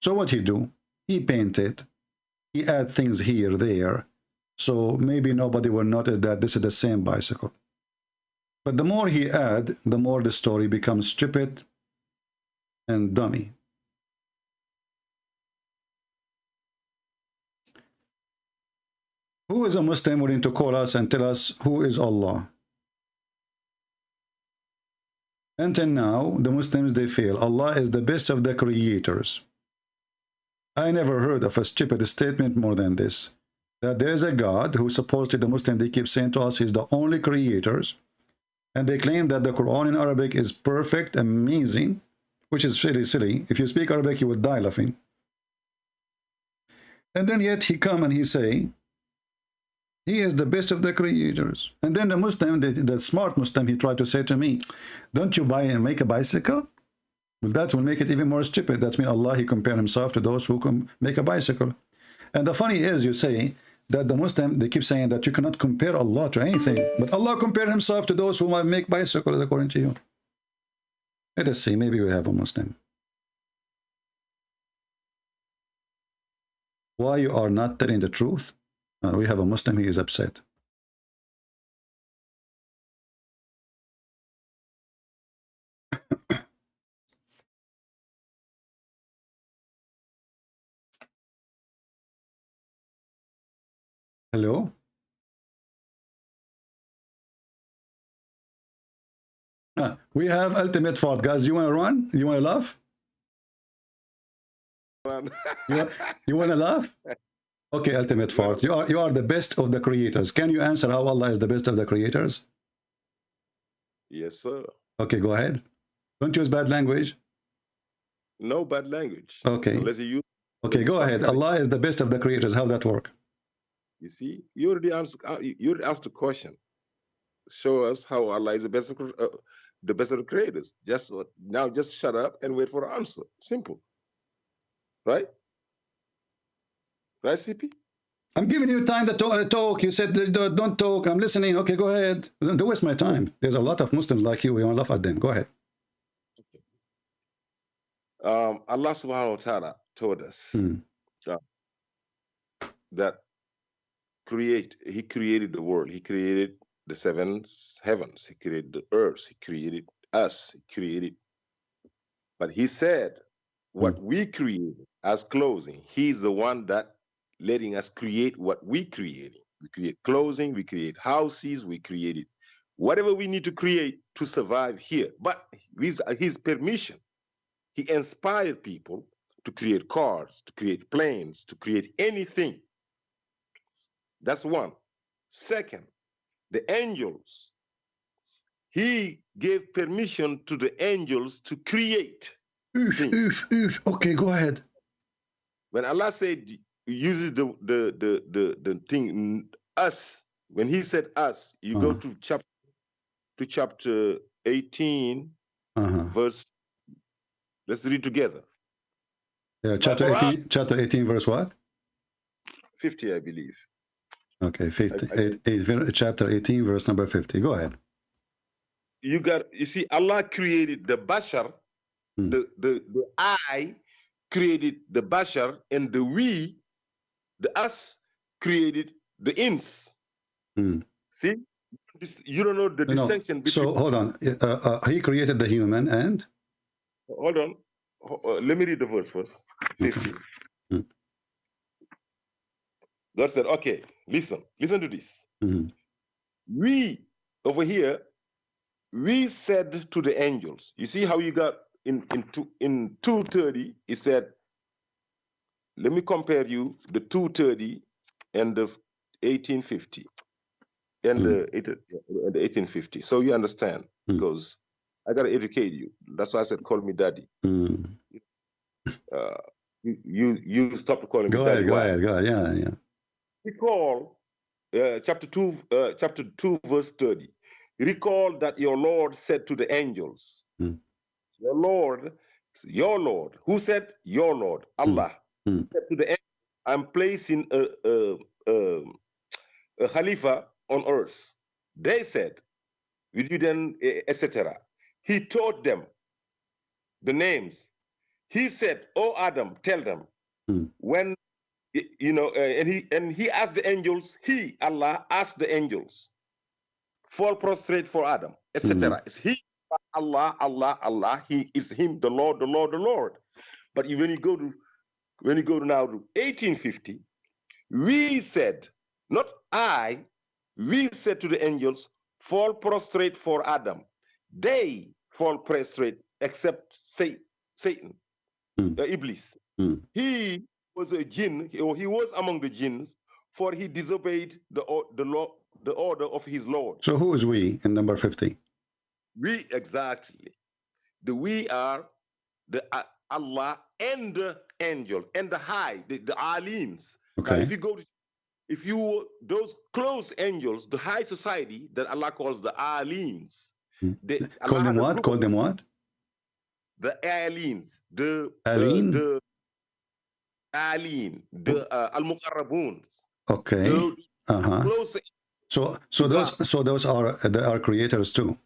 So what he do? He paint it. He add things here, there. So maybe nobody will notice that this is the same bicycle. But the more he add, the more the story becomes stupid and dummy. Who is a Muslim willing to call us and tell us who is Allah? Until now, the Muslims, they feel Allah is the best of the creators. I never heard of a stupid statement more than this. That there is a God who supposedly the Muslims, they keep saying to us, he's the only creators. And they claim that the Quran in Arabic is perfect, amazing, which is really silly. If you speak Arabic, you would die laughing. And then yet he come and he say, he is the best of the creators. And then the Muslim, the smart Muslim, he tried to say to me, don't you buy and make a bicycle? Well, that will make it even more stupid. That's mean Allah, he compared himself to those who can make a bicycle. And the funny is, you say that the Muslim, they keep saying that you cannot compare Allah to anything. But Allah compared himself to those who might make bicycles according to you. Let us see, maybe we have a Muslim. Why you are not telling the truth? We have a Muslim, he is upset. Hello? We have ultimate fault, guys. You want to run? You want to laugh? You want to laugh? Okay, ultimate fault. You are the best of the creators. Can you answer how Allah is the best of the creators? Yes, sir. Okay, go ahead. Don't use bad language. No bad language. Okay. Unless you use. Okay, go ahead. Allah is the best of the creators. How that work? You see, you already asked the question. Show us how Allah is the best of the creators. Just shut up and wait for the answer. Simple. Right? Right, CP? I'm giving you time to talk. You said don't talk. I'm listening. Okay, go ahead. Don't waste my time. There's a lot of Muslims like you. We want to laugh at them. Go ahead. Okay. Allah subhanahu wa ta'ala told us that He created the world. He created the seven heavens. He created the earth. He created us. He created. But he said what we created as clothing, he's the one that letting us create what we created. We create clothing, we create houses, we created whatever we need to create to survive here. But with his permission, he inspired people to create cars, to create planes, to create anything. That's one. Second, the angels. He gave permission to the angels to create things. Okay, go ahead. When Allah said, uses the thing us, when he said us, you go to chapter 18, verse. Let's read together. Yeah, chapter 18, verse what? 50, I believe. Okay, 50, chapter 18, verse number 50. Go ahead. You see, Allah created the bashar, the I created the bashar, and the we, the us, created the ins. See, you don't know the distinction between. So hold on. He created the human and. Hold on. Let me read the verse first. 50. God said, "Okay, listen to this. We over here, we said to the angels. You see how you got in 2:30. He said, let me compare you the 2:30 and the 1850 and the 1850. So you understand, because I gotta educate you. That's why I said, call me daddy. You stop calling me daddy. Go ahead. Yeah. Recall chapter 2, verse 30. Recall that your Lord said to the angels, your Lord, who said your Lord, Allah, said to the angels, I'm placing a Khalifa on earth. They said, will you then, etc. He taught them the names. He said, oh Adam, tell them when, and he asked the angels, Allah asked the angels, fall prostrate for Adam, etc. It's he, Allah, he is him, the Lord. But when you go to now to 1850, we said, not I, we said to the angels, fall prostrate for Adam. They fall prostrate except Satan, Iblis. He was a jinn, or he was among the jinns, for he disobeyed the order of his Lord. So who is we in number 50? We, exactly. We are the Allah and the angels and the high, the alims. Okay. Now, if you those close angels, the high society that Allah calls the alims. Call them what? Call them what? The alims. The alim. The al-muqarrabuns. Okay. Close. So those are creators too.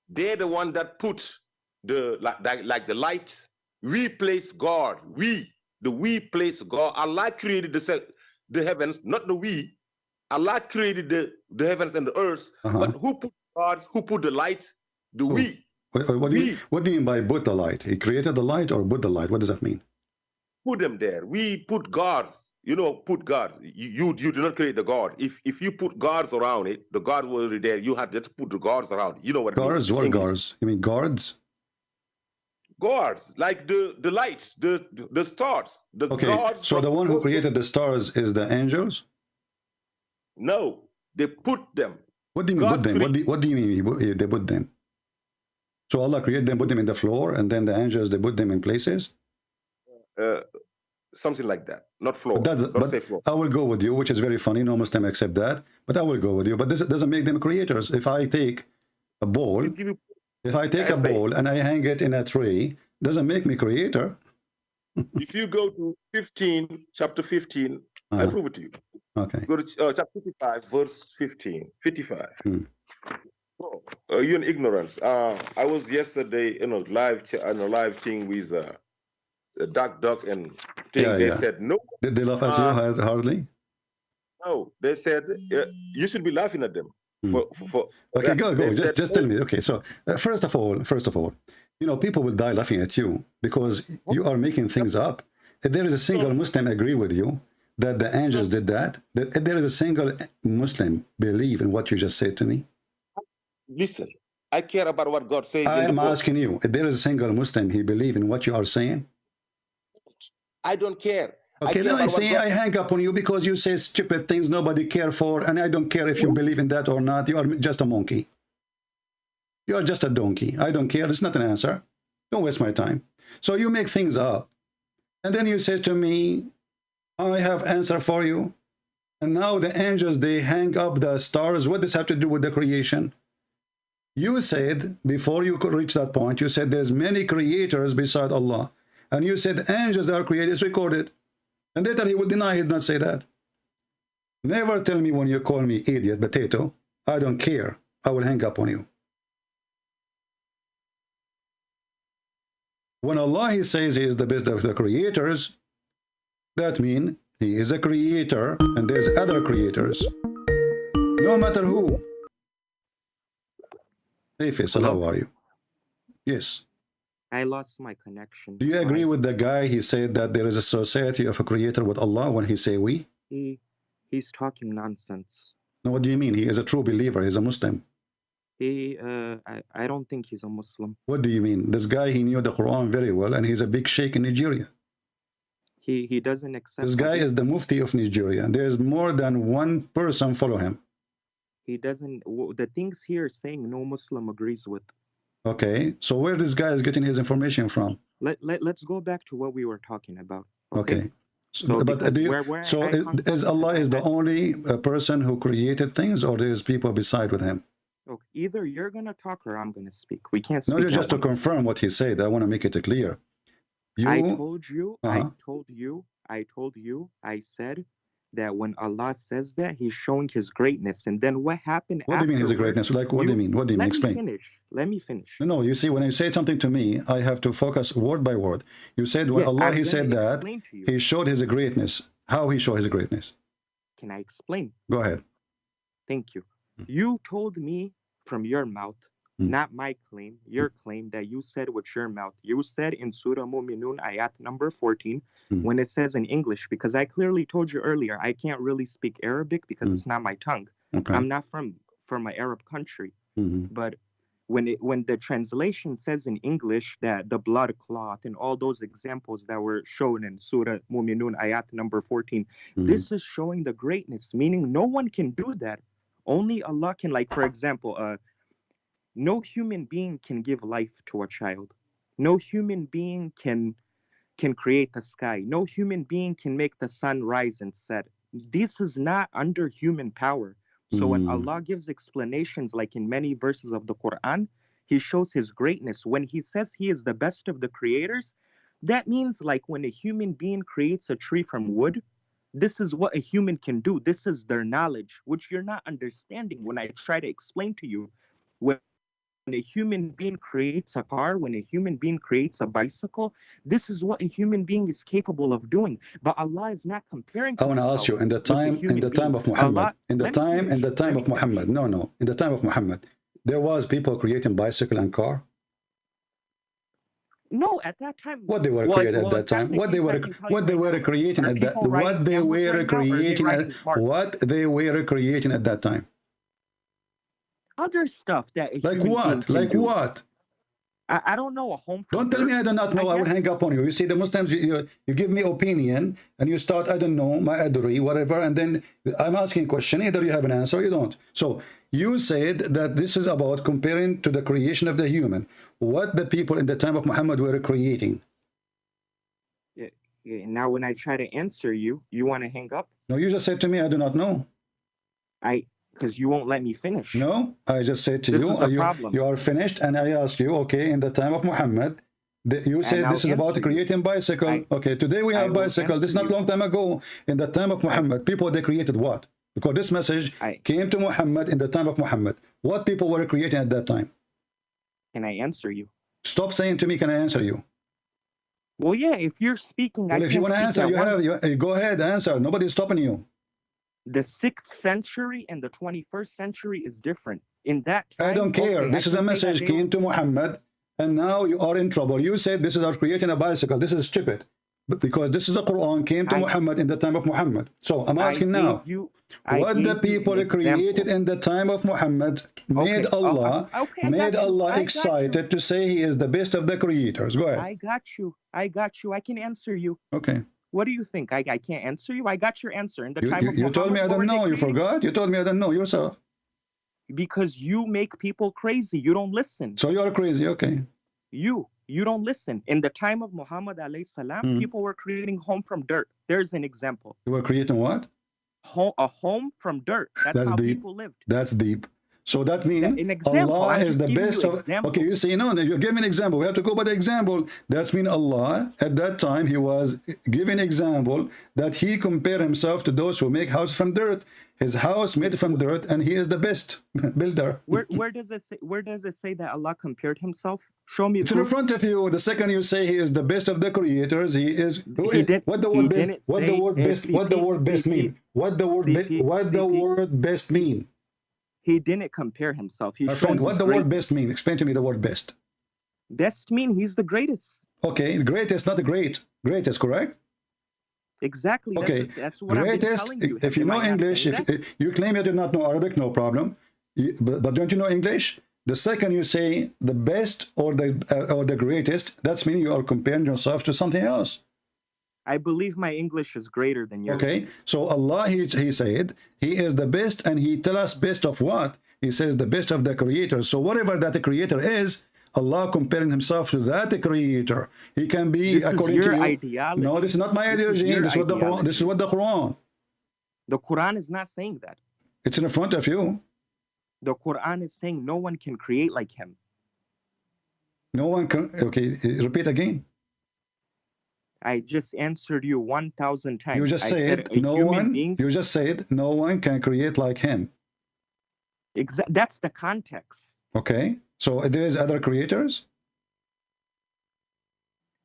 They're the one that put like the light. We place God. We place God. Allah created the heavens, not the we. Allah created the heavens and the earth. But who put gods? Who put the light? The we. What do you mean by put the light? He created the light or put the light? What does that mean? Put them there. We put gods. Put gods. You do not create the God. If you put gods around it, the gods were already there. You had to put the gods around it. You know what it means? What guards? You mean guards? Gods, like the lights, the stars. Gods. So the one who created the stars is the angels? No, they put them. What do you mean put them? What do you mean they put them? So Allah created them, put them in the floor, and then the angels, they put them in places? Something like that. Not floor. But say floor. I will go with you, which is very funny. No Muslim accept that. But I will go with you. But this doesn't make them creators. If I take a bowl, and I hang it in a tree, doesn't make me creator. If you go to chapter 15, I'll prove it to you. Okay. Go to chapter 55, verse 55. You're in ignorance. I was yesterday in a live thing with Duck and thing. They said no. Did they laugh at you hardly? No, they said you should be laughing at them. Okay, go. Just tell me. Okay, so first of all, people will die laughing at you because you are making things up. If there is a single Muslim agree with you that the angels did that, if there is a single Muslim believe in what you just said to me. Listen, I care about what God says. I am asking you, if there is a single Muslim, he believe in what you are saying? I don't care. Okay, then I hang up on you because you say stupid things nobody care for, and I don't care if you believe in that or not. You are just a monkey. You are just a donkey. I don't care. It's not an answer. Don't waste my time. So you make things up, and then you say to me, I have answer for you. And now the angels, they hang up the stars. What does this have to do with the creation? You said, before you could reach that point, you said there's many creators beside Allah. And you said angels are created. It's recorded. And later he will deny he did not say that. Never tell me when you call me idiot, potato. I don't care. I will hang up on you. When Allah he says he is the best of the creators, that means he is a creator and there's other creators. No matter who. Hey Faisal, how are you? Yes. I lost my connection. Do you agree with the guy? He said that there is a society of a creator with Allah when he say we? He's talking nonsense. No, what do you mean? He is a true believer. He's a Muslim. I don't think he's a Muslim. What do you mean? This guy, he knew the Quran very well, and he's a big sheikh in Nigeria. He doesn't accept. This guy is the mufti of Nigeria. There's more than one person follow him. He doesn't. The things here saying no Muslim agrees with. Okay, so where this guy is getting his information from? Let's go back to what we were talking about. Okay. So, but is Allah is the only person who created things, or there's people beside with him? Okay. Either you're gonna talk or I'm gonna speak. We can't speak. No, just to confirm what he said. I want to make it clear. I told you. I said that when Allah says that, He's showing His greatness, and then what happened? What do you mean His greatness? Like, what do you mean? What do you mean? Explain. Let me finish. No, you see, when you say something to me, I have to focus word by word. You said when Allah, He said that He showed His greatness. How He showed His greatness? Can I explain? Go ahead. Thank you. You told me from your mouth, not my claim, your claim that you said with your mouth. You said in Surah Mu'minun ayat number 14, when it says in English, because I clearly told you earlier, I can't really speak Arabic because it's not my tongue. Okay. I'm not from an Arab country. But when the translation says in English that the blood cloth and all those examples that were shown in Surah Mu'minun ayat number 14, this is showing the greatness, meaning no one can do that. Only Allah can, like, for example, no human being can give life to a child. No human being can create the sky. No human being can make the sun rise and set. This is not under human power. So when Allah gives explanations, like in many verses of the Quran, He shows His greatness. When He says He is the best of the creators, that means like when a human being creates a tree from wood, this is what a human can do. This is their knowledge, which you're not understanding when I try to explain to you. When a human being creates a car, when a human being creates a bicycle, this is what a human being is capable of doing. But Allah is not comparing. I want to ask you, in the time of Muhammad, in the time of Muhammad, there was people creating bicycle and car. No, at that time. What they were creating at that time? What they were creating at that? What they were creating at that time? Other stuff that. Like what? Like what? I don't know. A home. Don't tell me I do not know. I will hang up on you. You see, the Muslims, you give me opinion, and you start, I don't know, my adri, whatever, and then I'm asking a question. Either you have an answer or you don't. So you said that this is about comparing to the creation of the human. What the people in the time of Muhammad were creating. Yeah, now, when I try to answer you, you want to hang up? No, you just said to me, I do not know. Because you won't let me finish. No, I just said to you are finished, and I asked you, okay, in the time of Muhammad, you said this is about creating bicycle. Okay, today we have bicycle. This is not long time ago. In the time of Muhammad, people, they created what? Because this message came to Muhammad in the time of Muhammad. What people were creating at that time? Can I answer you? Stop saying to me, can I answer you? Well, yeah, if you're speaking, well, if you want to answer, you go ahead, answer. Nobody's stopping you. The 6th century and the 21st century is different. In that time, I don't care. This is a message came to Muhammad, and now you are in trouble. You said this is about creating a bicycle. This is stupid. But because this is the Quran came to Muhammad in the time of Muhammad. So I'm asking now, what the people created in the time of Muhammad made Allah excited to say He is the best of the creators. Go ahead. I got you. I can answer you. Okay. What do you think? I can't answer you? I got your answer. In the time of you told me I don't know. You forgot? You told me I don't know yourself. Because you make people crazy. You don't listen. So you're crazy, okay. You don't listen. In the time of Muhammad alayhi salam, people were creating home from dirt. There's an example. You were creating what? A home from dirt. That's how deep. People lived. That's deep. So that means Allah is the best of... Okay, you see, no, you give me an example. We have to go by the example. That means Allah, at that time, He was giving example that He compared Himself to those who make houses from dirt. His house made from dirt, and He is the best builder. Where does it say that Allah compared Himself? Show me. It's in front of you. The second you say He is the best of the creators, He is... What the word best mean? What the word best mean? He didn't compare Himself. My friend, what the word best mean? Explain to me the word best. Best mean He's the greatest. Okay, greatest, not the great. Greatest, correct? Exactly. Okay, that's what greatest. I've been telling you. If you know English, if you claim you do not know Arabic, no problem. But don't you know English? The second you say the best or the greatest, that's meaning you are comparing yourself to something else. I believe my English is greater than yours. Okay, so Allah, he said, He is the best, and He tell us best of what? He says the best of the creator. So whatever that the creator is, Allah comparing himself to that creator. He can be This according is your to you. ideology. No, this is not my ideology. This is what the Quran. This is what the Quran. The Quran is not saying that. It's in front of you. The Quran is saying no one can create like him. No one can. Okay, repeat again. I just answered you 1,000 times. You just I said a no human one. being- You just said no one can create like him. That's the context. Okay, so there is other creators.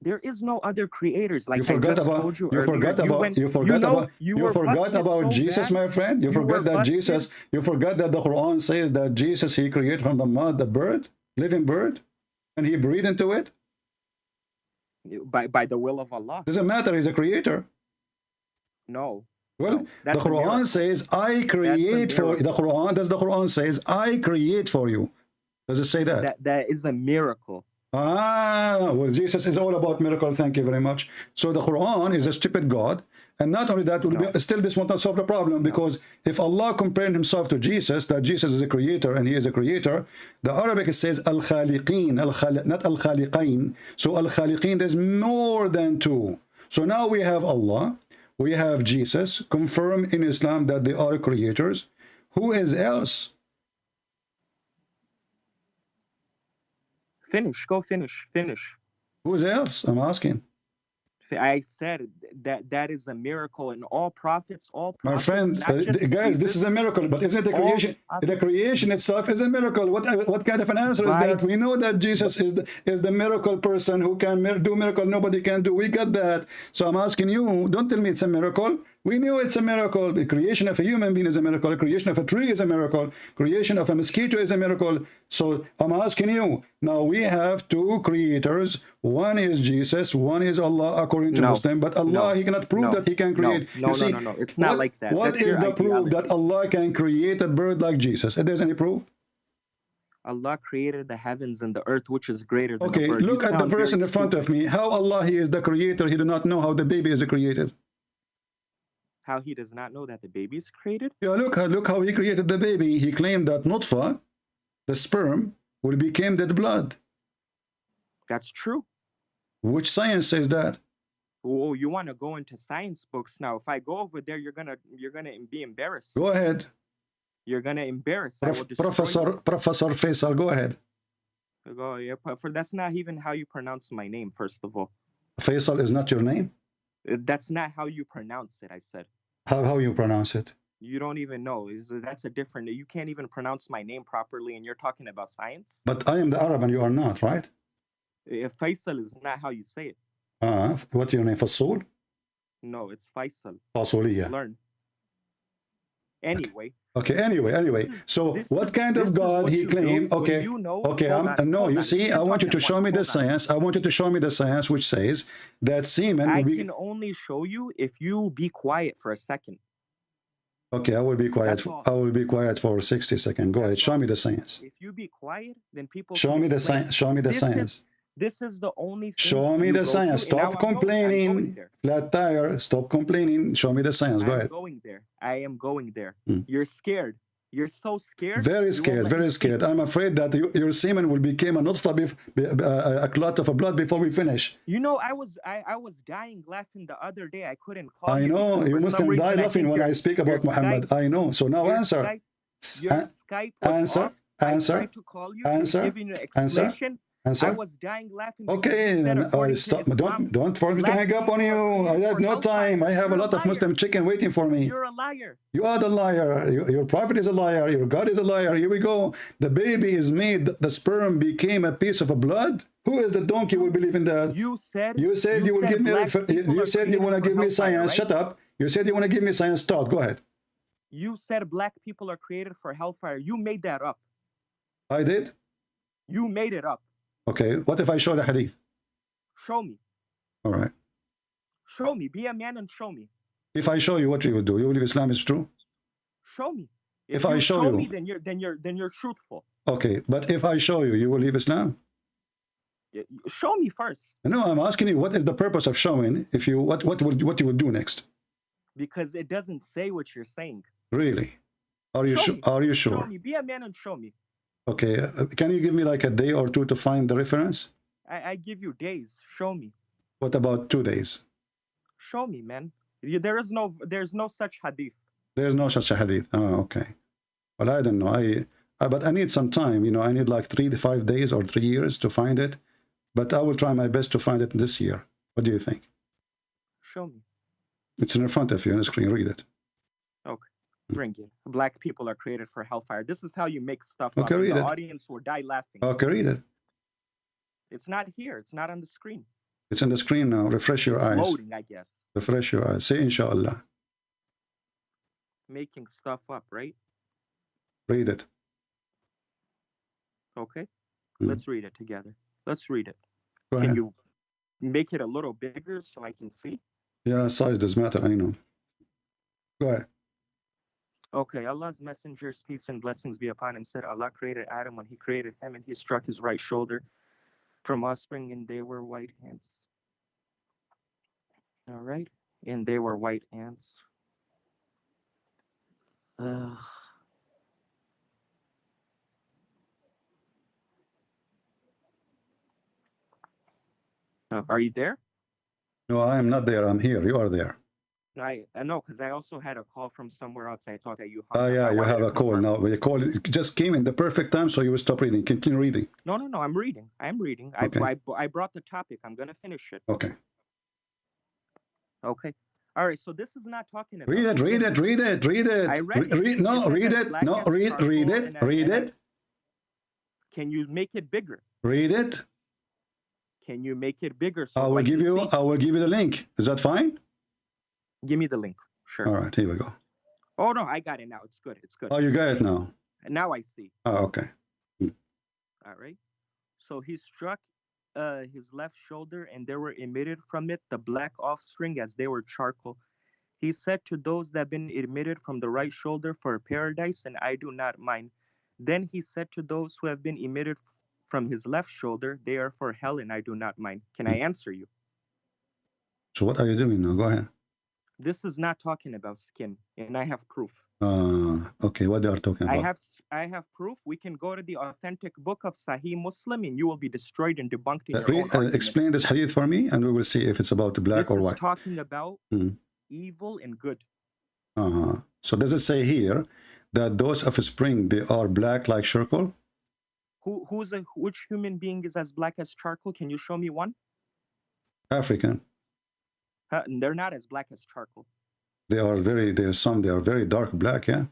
There is no other creators. Like You forgot I just about. told you You earlier. forgot You about. went- You forgot know, about. you You were forgot busted about so Jesus, bad. my friend. You You forgot were that busted. Jesus. You forgot that the Quran says that Jesus he created from the mud the bird, living bird, and he breathed into it. By the will of Allah. Doesn't matter. He's a creator. No. Well, No, that's the a miracle. Quran says, "I create for miracle. the Quran." Does the Quran says, "I create for you"? Does it say that? That is a miracle. Ah, well, Jesus is all about miracle. Thank you very much. So the Quran is a stupid God, and not only that, will be, still this will not solve the problem, because if Allah compared himself to Jesus, that Jesus is a creator and he is a creator, the Arabic says al-khaliqeen, not al-khaliqain. So al-khaliqeen, there's more than two. So now we have Allah, we have Jesus, confirmed in Islam that they are creators. Who is else? Go finish. Who's else? I'm asking. I said that is a miracle, and all prophets, My friend, guys, this is a miracle, but isn't the creation? The creation itself is a miracle. What kind of an answer is that? We know that Jesus is the miracle person who can do miracle nobody can do. We got that. So I'm asking you, don't tell me it's a miracle. We knew it's a miracle. The creation of a human being is a miracle. The creation of a tree is a miracle. Creation of a mosquito is a miracle. So I'm asking you, now we have two creators. One is Jesus, one is Allah according to Muslim. But Allah, he cannot prove that he can create. No. It's not like that. What is the proof that Allah can create a bird like Jesus? Is there any proof? Allah created the heavens and the earth, which is greater than Okay, the bird. look at the verse in the front of me. How Allah, he is the creator. He do not know how the baby is created. How he does not know that the baby is created? Yeah, look how he created the baby. He claimed that nutfa, the sperm, will become dead blood. That's true. Which science says that? Oh, you want to go into science books now? If I go over there, you're gonna be embarrassed. Go ahead. You're gonna embarrass. I will Professor Faisal, go ahead. Go, yeah, that's not even how you pronounce my name. First of all, Faisal is not your name. That's not how you pronounce it. I said. How you pronounce it? You don't even know. That's a different. You can't even pronounce my name properly, and you're talking about science. But I am the Arab and you are not, right? Faisal is not how you say it. What's your name? Fasul? No, it's Faisal. Fasuliya. Learn. Anyway. Okay. Anyway. So what kind of God he claimed? Okay. No. You see, I want you to show me the science. I want you to show me the science which says that semen. I can only show you if you be quiet for a second. Okay, I will be quiet. I will be quiet for 60 seconds. Go ahead. Show me the science. If you be quiet, then people. Show me the science. Show me the science. This is the only thing. Show me the science. Stop complaining. Flat tire. Stop complaining. Show me the science. Go ahead. I am going there. You're scared. You're so scared. Very scared. Very scared. I'm afraid that your semen will become a nutfa, a clot of blood before we finish. You know, I was dying laughing the other day. I couldn't call. I know you must die laughing when I speak about Muhammad. I know. So now answer. Your Skype was off. I tried to call you. Giving you an explanation. Answer. I was dying laughing. Okay, then stop. Don't force me to hang up on you. I have no time. I have a lot of Muslim chicken waiting for me. You're a liar. You are the liar. Your prophet is a liar. Your God is a liar. Here we go. The baby is made. The sperm became a piece of blood. Who is the donkey who believe in that? You said you will give me. You said you want to give me science. Shut up. You said you want to give me science. Start. Go ahead. You said black people are created for hellfire. You made that up. I did. You made it up. Okay, what if I show the hadith? Show me. All right. Show me. Be a man and show me. If I show you, what you will do? You believe Islam is true? Show me. If I show you, me, then you're truthful. Okay, but if I show you, you will leave Islam? Show me first. No, I'm asking you, what is the purpose of showing? If you what you will do next? Because it doesn't say what you're saying. Really? Are you sure? Are you sure? Show me. Be a man and show me. Okay, can you give me like a day or two to find the reference? I give you days. Show me. What about 2 days? Show me, man. There's no such hadith. There's no such a hadith. Oh, okay. Well, I don't know. But I need some time. You know, I need like 3 to 5 days or 3 years to find it. But I will try my best to find it this year. What do you think? Show me. It's in front of you on the screen. Read it. Okay. Bring it. Black people are created for hellfire. This is how you make stuff Okay, up. read The it. audience will die laughing. Okay, read it. It's not here. It's not on the screen. It's on the screen now. Refresh your eyes. Loading, I guess. Refresh your eyes. Say inshallah. Making stuff up, right? Read it. Okay. Let's read it together. Let's read it. Go Can ahead. you make it a little bigger so I can see? Yeah, size does matter. I know. Go ahead. Okay, Allah's messengers, peace and blessings be upon him, said Allah created Adam when he created him, and he struck his right shoulder from offspring, and they were white ants. All right, and they were white ants. Are you there? No, I am not there. I'm here. You are there. I know, because I also had a call from somewhere else. I thought that you. Oh, yeah, you have a call now. The call just came in the perfect time, so you will stop reading. Continue reading. No, I'm reading. I'm reading. Okay. I brought the topic. I'm going to finish it. Okay. Okay. All right. So this is not talking about. Read it. Read it. Read it. Read it. I read it. Read, no, read it. No, read it. Read it. Can you make it bigger? Read it. Can you make it bigger? So I will give you. I will give you the link. Is that fine? Give me the link. Sure. All right. Here we go. Oh no, I got it now. It's good. It's good. Oh, you got it now. Now I see. Oh, okay. All right. So he struck his left shoulder, and there were emitted from it the black offspring as they were charcoal. He said to those that have been emitted from the right shoulder, for paradise, and I do not mind. Then he said to those who have been emitted from his left shoulder, they are for hell, and I do not mind. Can I answer you? So what are you doing now? Go ahead. This is not talking about skin, and I have proof. Okay, what they are talking about? I have proof. We can go to the authentic book of Sahih Muslim, and you will be destroyed and debunked in your own argument. Explain this hadith for me, and we will see if it's about black or white. This is talking about evil and good. So does it say here that those offspring, they are black like charcoal? Which human being is as black as charcoal? Can you show me one? African. They're not as black as charcoal. They are very dark black, yeah.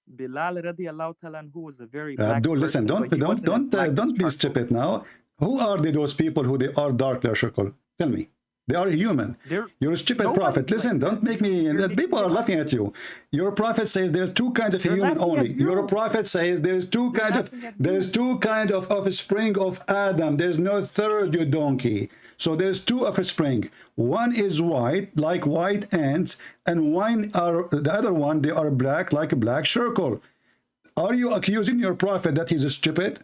Bilal radiallahu ta'ala anhu was a very black Abdul, listen, person, don't be stupid now. Who are those people who they are dark like charcoal? Tell me. They are human. You're a stupid prophet. Listen, don't make me. People are laughing at you. Your prophet says there's two kinds of human only. Your prophet says there's two kind of offspring of Adam. There's no third, you donkey. So there's two offspring. One is white, like white ants, and the other one, they are black, like a black charcoal. Are you accusing your prophet that he's stupid?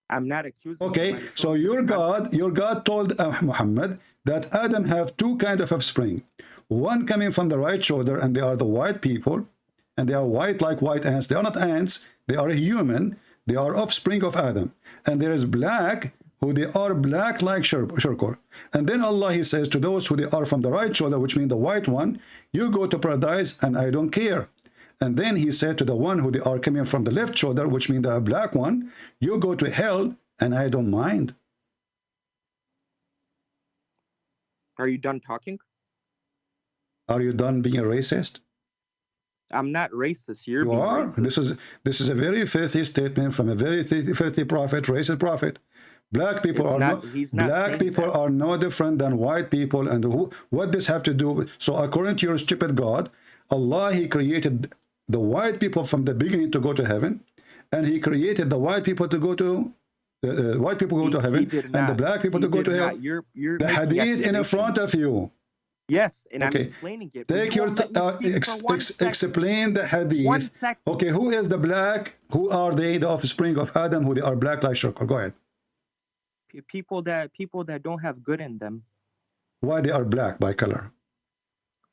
I'm not accusing. Okay, so your God told Muhammad that Adam have two kind of offspring. One coming from the right shoulder, and they are the white people, and they are white like white ants. They are not ants. They are human. They are offspring of Adam. And there is black, who they are black like charcoal. And then Allah, he says to those who they are from the right shoulder, which means the white one, you go to paradise, and I don't care. And then he said to the one who they are coming from the left shoulder, which means the black one, you go to hell, and I don't mind. Are you done talking? Are you done being a racist? I'm not racist. You are. Racist. This is a very filthy statement from a very filthy prophet, racist prophet. Black people are no different than white people. And what this have to do? So according to your stupid God, Allah, he created the white people from the beginning to go to heaven, and he created the white people to go to white people go to heaven, and the black people to go to hell. The hadith in front of you. Yes, and I'm explaining it. Take your explain the hadith. Okay, who is the black? Who are they? The offspring of Adam, who they are black like charcoal. Go ahead. People that don't have good in them. Why they are black by color?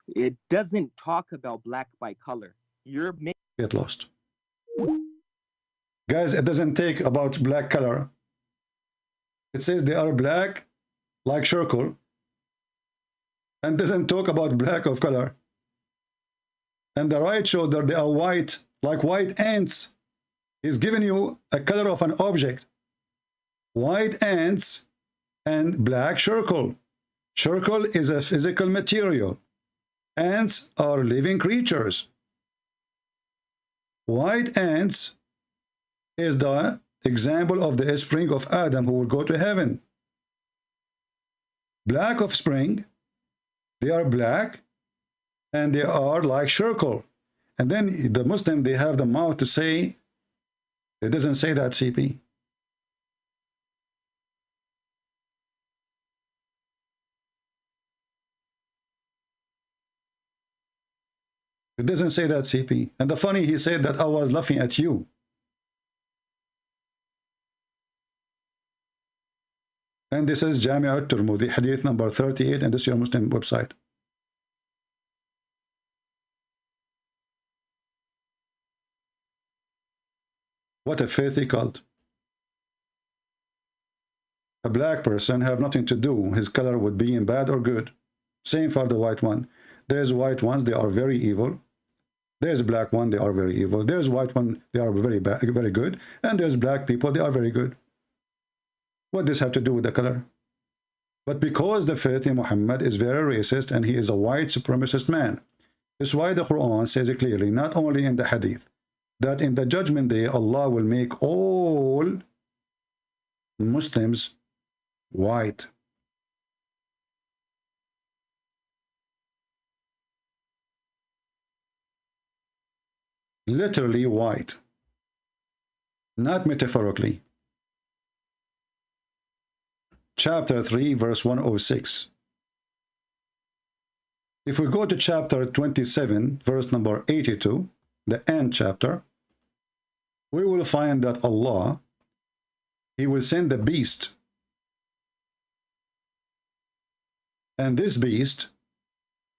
It doesn't talk about black by color. Get lost. Guys, it doesn't take about black color. It says they are black like charcoal, and doesn't talk about black of color. And the right shoulder, they are white, like white ants. He's giving you a color of an object. White ants and black charcoal. Charcoal is a physical material. Ants are living creatures. White ants is the example of the offspring of Adam who will go to heaven. Black offspring, they are black and they are like charcoal. And then the Muslim, they have the mouth to say, it doesn't say that, CP. It doesn't say that, CP. And the funny, he said that I was laughing at you. And this is Jami'at Tirmidhi, hadith number 38, and this is your Muslim website. What a faithy cult. A black person have nothing to do, his color with being bad or good. Same for the white one. There's white ones, they are very evil. There's black one, they are very evil. There's white one, they are very bad, very good. And there's black people, they are very good. What does this have to do with the color? But because the faith in Muhammad is very racist and he is a white supremacist man, that's why the Quran says it clearly, not only in the hadith, that in the judgment day, Allah will make all Muslims white. Literally white, not metaphorically. Chapter 3, verse 106. If we go to chapter 27, verse number 82, the end chapter, we will find that Allah, he will send the beast. And this beast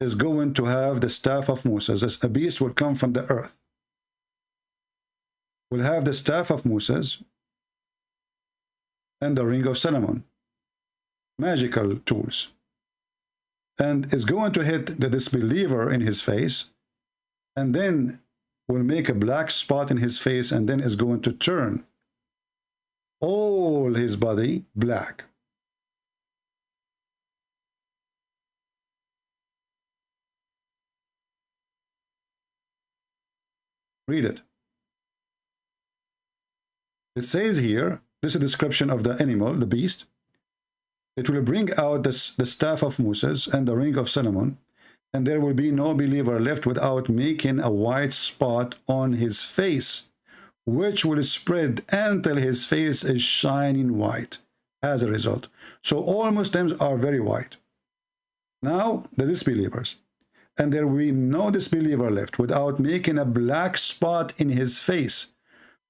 is going to have the staff of Moses. A beast will come from the earth. Will have the staff of Moses and the ring of Solomon. Magical tools, and is going to hit the disbeliever in his face, and then will make a black spot in his face, and then is going to turn all his body black. Read it. It says here, this is a description of the animal, the beast. It will bring out the staff of Moses and the ring of Solomon, and there will be no believer left without making a white spot on his face, which will spread until his face is shining white as a result. So all Muslims are very white. Now, the disbelievers. And there will be no disbeliever left without making a black spot in his face,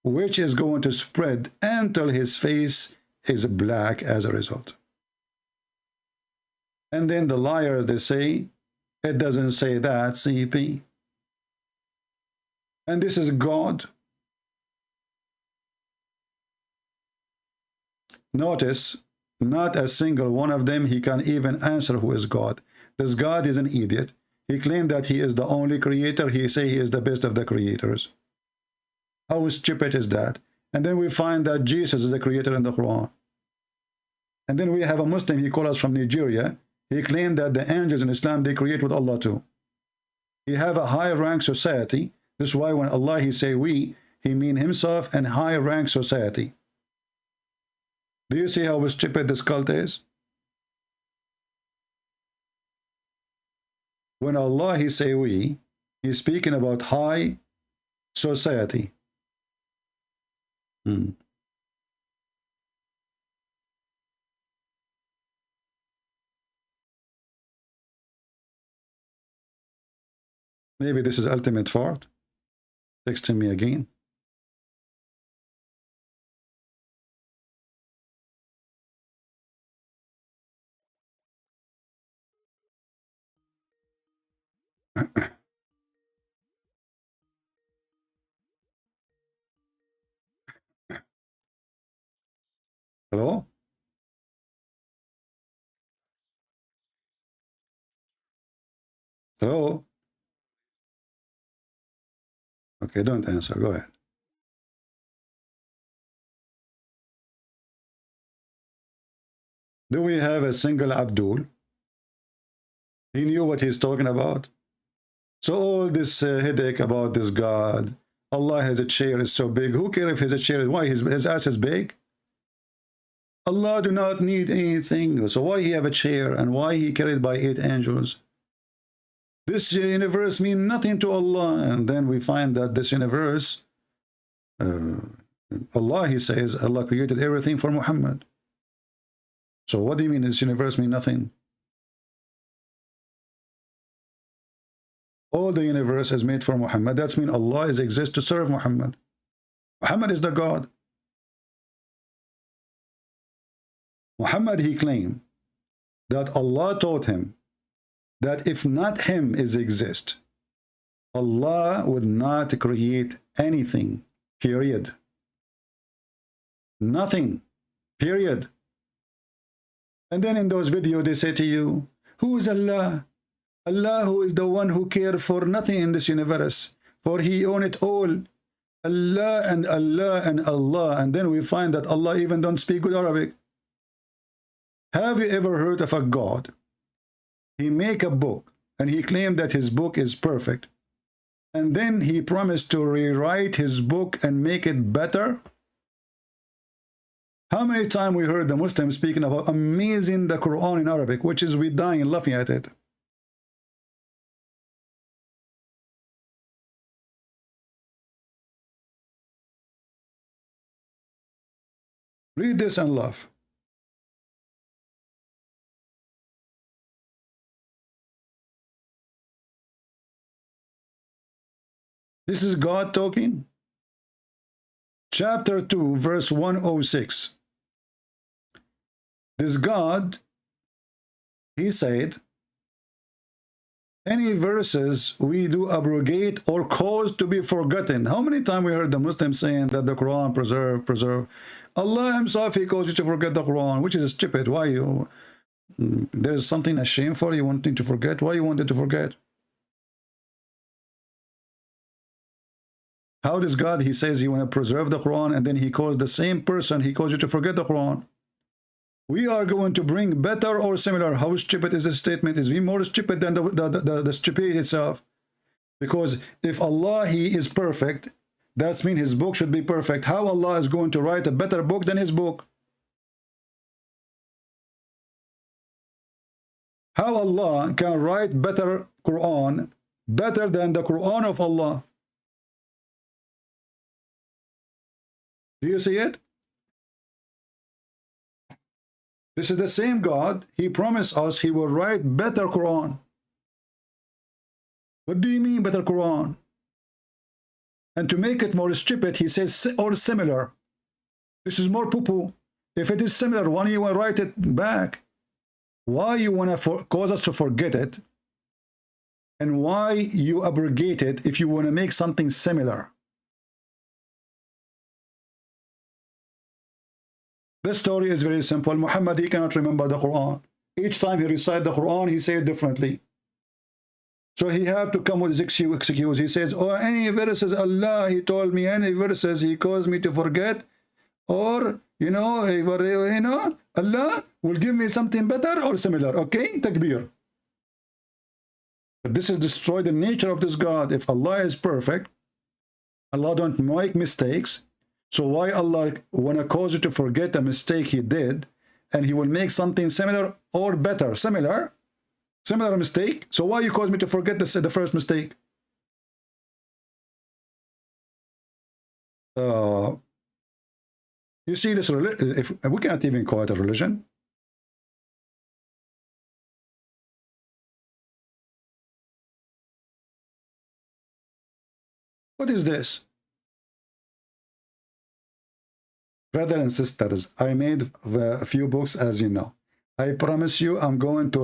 which is going to spread until his face is black as a result. And then the liars, they say, it doesn't say that, CP. And this is God. Notice, not a single one of them, he can even answer who is God. This God is an idiot. He claimed that he is the only creator. He say he is the best of the creators. How stupid is that? And then we find that Jesus is the creator in the Quran. And then we have a Muslim, he called us from Nigeria. He claimed that the angels in Islam, they create with Allah too. He have a high rank society. This is why when Allah, he say we, he mean himself and high rank society. Do you see how stupid this cult is? When Allah, he say we, he's speaking about high society. Maybe this is ultimate fart. Texting me again. Hello? Hello? Okay, don't answer. Go ahead. Do we have a single Abdul? He knew what he's talking about. So all this headache about this God, Allah has a chair, is so big. Who cares if his chair? Why his ass is big? Allah do not need anything. So why he have a chair and why he carried by 8 angels? This universe means nothing to Allah. And then we find that this universe, Allah, he says, Allah created everything for Muhammad. So what do you mean this universe means nothing? All the universe is made for Muhammad. That means Allah is exists to serve Muhammad. Muhammad is the God. Muhammad, he claimed that Allah taught him that if not him is exist, Allah would not create anything, period. Nothing, period. And then in those videos they say to you, who is Allah? Allah, who is the one who cares for nothing in this universe, for he owns it all. Allah and Allah and Allah. And then we find that Allah even don't speak good Arabic. Have you ever heard of a God? He make a book and he claimed that his book is perfect. And then he promised to rewrite his book and make it better. How many times we heard the Muslims speaking about amazing the Quran in Arabic, which is we dying laughing at it. Read this and laugh. This is God talking. Chapter 2, verse 106. This God, he said, any verses we do abrogate or cause to be forgotten. How many times we heard the Muslims saying that the Quran preserve? Allah himself, he calls you to forget the Quran, which is stupid. Why you? There's something a shame for you wanting to forget. Why you wanted to forget? How does God, he says he want to preserve the Quran, and then he calls the same person, he calls you to forget the Quran. We are going to bring better or similar. How stupid is this statement? Is we more stupid than the stupidity itself? Because if Allah, he is perfect, that means his book should be perfect. How Allah is going to write a better book than his book? How Allah can write better Quran, better than the Quran of Allah? Do you see it? This is the same God. He promised us he will write better Quran. What do you mean better Quran? And to make it more stupid, he says or similar. This is more poo-poo. If it is similar, why you want to write it back? Why you want to cause us to forget it? And why you abrogate it if you want to make something similar? The story is very simple. Muhammad, he cannot remember the Quran. Each time he recites the Quran, he says it differently. So he have to come with his excuse. He says, oh, any verses Allah, he told me, any verses he caused me to forget, or, Allah will give me something better or similar. Okay, takbir. But this is destroy the nature of this God. If Allah is perfect, Allah don't make mistakes. So why Allah want to cause you to forget a mistake he did, and he will make something similar or better? Similar mistake. So why you cause me to forget the first mistake? You see this, if we can't even call it a religion. What is this? Brothers and sisters, I made a few books, as you know. I promise you, I'm going to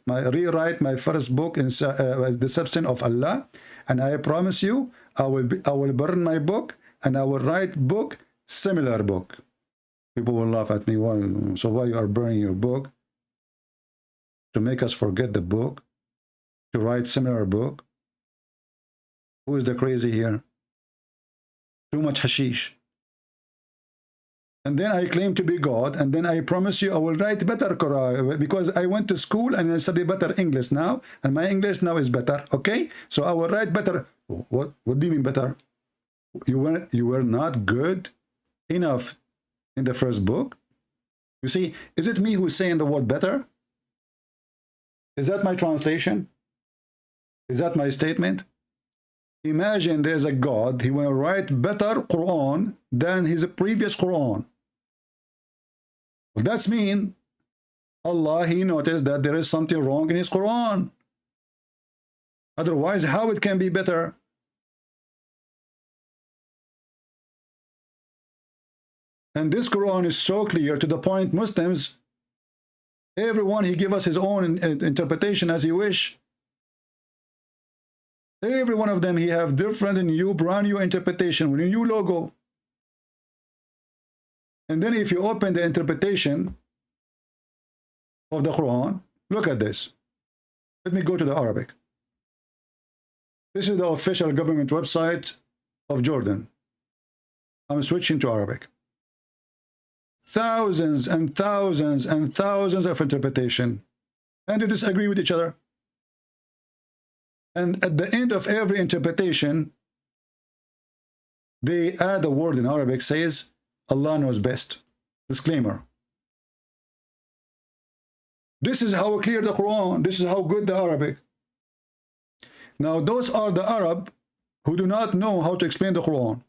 rewrite my first book in Deception of Allah, and I promise you, I will burn my book, and I will write book, similar book. People will laugh at me. Why? So why you are burning your book? To make us forget the book? To write similar book? Who is the crazy here? Too much hashish. And then I claim to be God, and then I promise you I will write better Quran because I went to school and I study better English now, and my English now is better. Okay, so I will write better. What do you mean better? You were not good enough in the first book. You see, is it me who's saying the word better? Is that my translation? Is that my statement? Imagine there's a God, he will write better Quran than his previous Quran. Well, that's mean Allah, he noticed that there is something wrong in his Quran. Otherwise, how it can be better? And this Quran is so clear to the point Muslims, everyone, he give us his own interpretation as he wish. Every one of them, he have different and new, brand new interpretation with a new logo. And then if you open the interpretation of the Quran, look at this. Let me go to the Arabic. This is the official government website of Jordan. I'm switching to Arabic. Thousands and thousands and thousands of interpretation, and they disagree with each other. And at the end of every interpretation, they add a word in Arabic, says, Allah knows best. Disclaimer. This is how clear the Quran, this is how good the Arabic. Now, those are the Arab who do not know how to explain the Quran.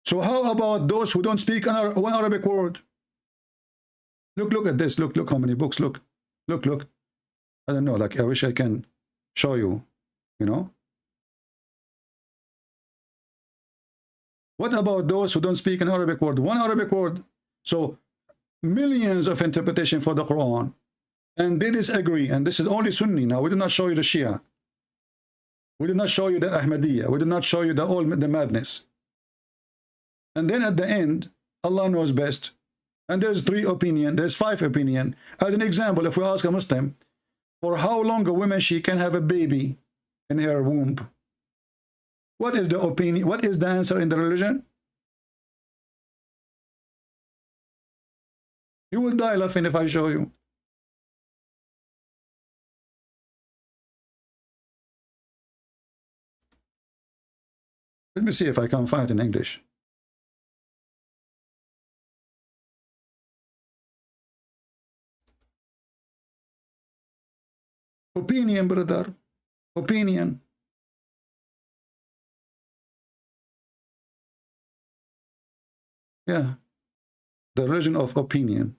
So how about those who don't speak one Arabic word? Look at this. Look how many books. Look. I don't know, like I wish I can show you, you know. What about those who don't speak an Arabic word? One Arabic word. So millions of interpretation for the Quran. And they disagree. And this is only Sunni. Now, we did not show you the Shia. We did not show you the Ahmadiyya. We did not show you the madness. And then at the end, Allah knows best. And there's 3 opinions. There's 5 opinions. As an example, if we ask a Muslim, for how long a woman she can have a baby in her womb? What is the opinion? What is the answer in the religion? You will die laughing if I show you. Let me see if I can find it in English. Opinion, brother. Opinion. Yeah. The religion of opinion.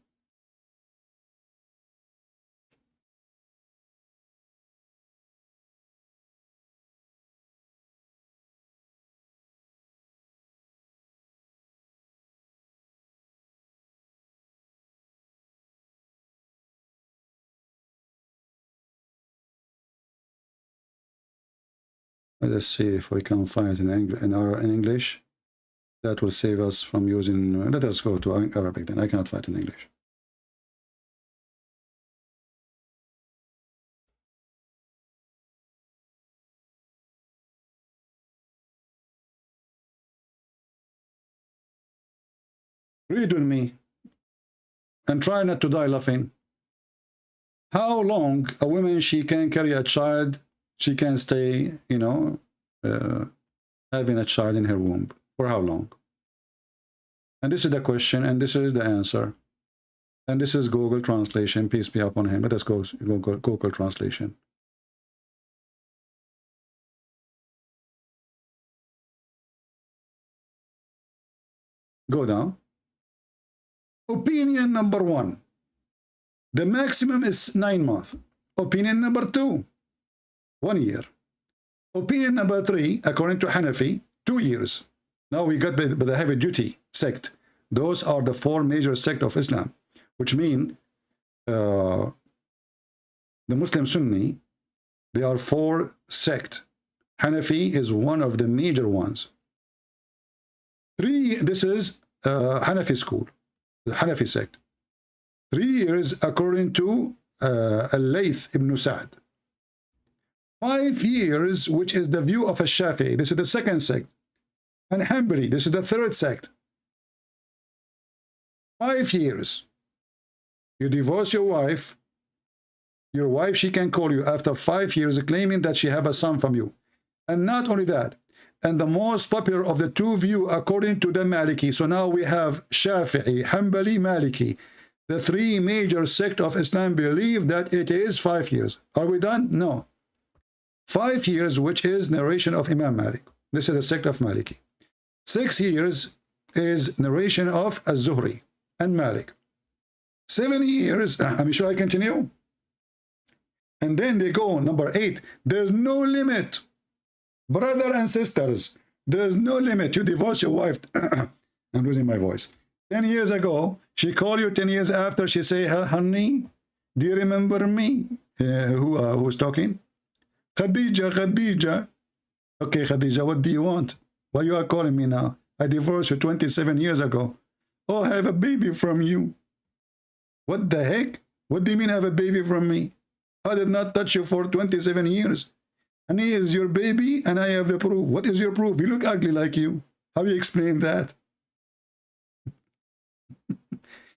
Let's see if we can find it in English. That will save us from using. Let us go to Arabic then. I cannot find it in English. Read with me and try not to die laughing. How long a woman she can carry a child? She can stay, you know, having a child in her womb. For how long? And this is the question, and this is the answer. And this is Google translation. Peace be upon him. Let us go Google translation. Go down. Opinion number 1. The maximum is 9 months. Opinion number 2. 1 year. Opinion number 3, according to Hanafi, 2 years. Now we got by the heavy duty sect. Those are the 4 major sects of Islam, which mean the Muslim Sunni, they are 4 sects. Hanafi is one of the major ones. 3, this is Hanafi school, the Hanafi sect. 3 years according to ALLthat ibn Sa'd. 5 years, which is the view of a Shafi'i. This is the second sect. And Hanbali, this is the third sect. 5 years. You divorce your wife, she can call you after 5 years claiming that she have a son from you. And not only that, and the most popular of the two view according to the Maliki. So now we have Shafi'i, Hanbali, Maliki. The three major sects of Islam believe that it is 5 years. Are we done? No. 5 years, which is narration of Imam Malik. This is the sect of Maliki. 6 years is narration of Az-Zuhri and Malik. 7 years, I'm sure I continue. And then they go, number 8, there's no limit. Brother and sisters, there's no limit. You divorce your wife. I'm losing my voice. 10 years ago, she called you 10 years after, she say, honey, do you remember me? Who's talking? Khadija, Khadija. Okay, Khadija, what do you want? Why you are calling me now? I divorced you 27 years ago. Oh, I have a baby from you. What the heck? What do you mean have a baby from me? I did not touch you for 27 years. And he is your baby and I have the proof. What is your proof? You look ugly like you. How do you explain that?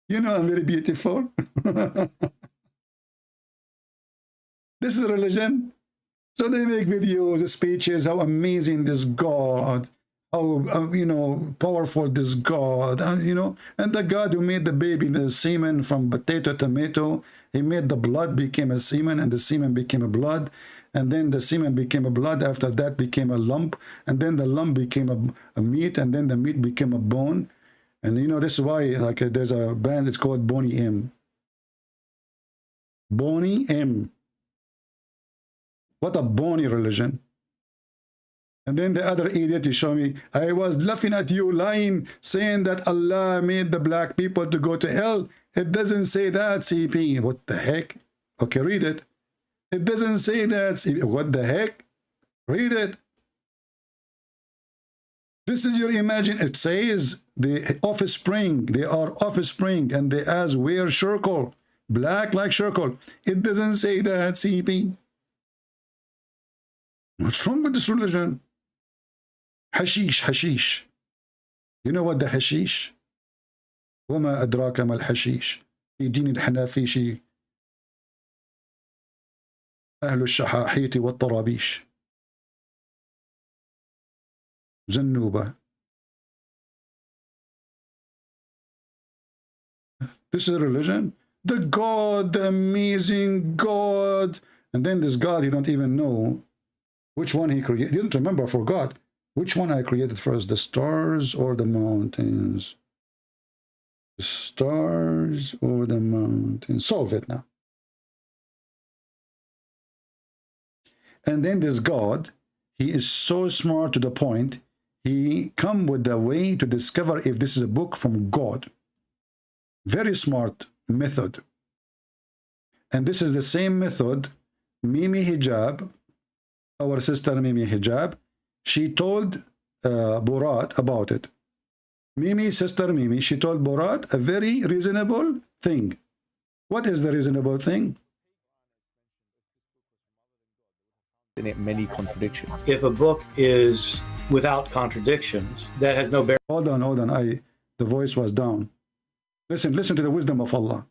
You know I'm very beautiful. This is religion. So they make videos, speeches, how amazing this God, how, you know, powerful this God, you know, and the God who made the baby, the semen from potato, tomato, he made the blood became a semen and the semen became a blood. And then the semen became a blood. After that became a lump. And then the lump became a meat. And then the meat became a bone. And you know, this is why, like, there's a band, it's called Boney M. Boney M. What a bony religion. And then the other idiot, you show me, I was laughing at you lying, saying that Allah made the black people to go to hell. It doesn't say that, CP. What the heck? Okay, read it. It doesn't say that, CP. What the heck? Read it. This is your imagine. It says the offspring, they are offspring, and they as wear circle, black like circle. It doesn't say that, CP. What's wrong with this religion? Hashish, hashish. You know what the hashish? وما أدراك ما الحشيش في دين الحنافيش أهل الشحاحية والطرابيش زنوبة. This is a religion? The God, the amazing God. And then this God, you don't even know which one he created. You don't remember, forgot. Which one I created first, the stars or the mountains? The stars or the mountains? Solve it now. And then this God, he is so smart to the point, he come with the way to discover if this is a book from God. Very smart method. And this is the same method Mimi Hijab, our sister Mimi Hijab, she told Borat about it. Mimi, sister Mimi, she told Borat a very reasonable thing. What is the reasonable thing? In it many contradictions. If a book is without contradictions, that has no bearing. Hold on. The voice was down. Listen to the wisdom of Allah.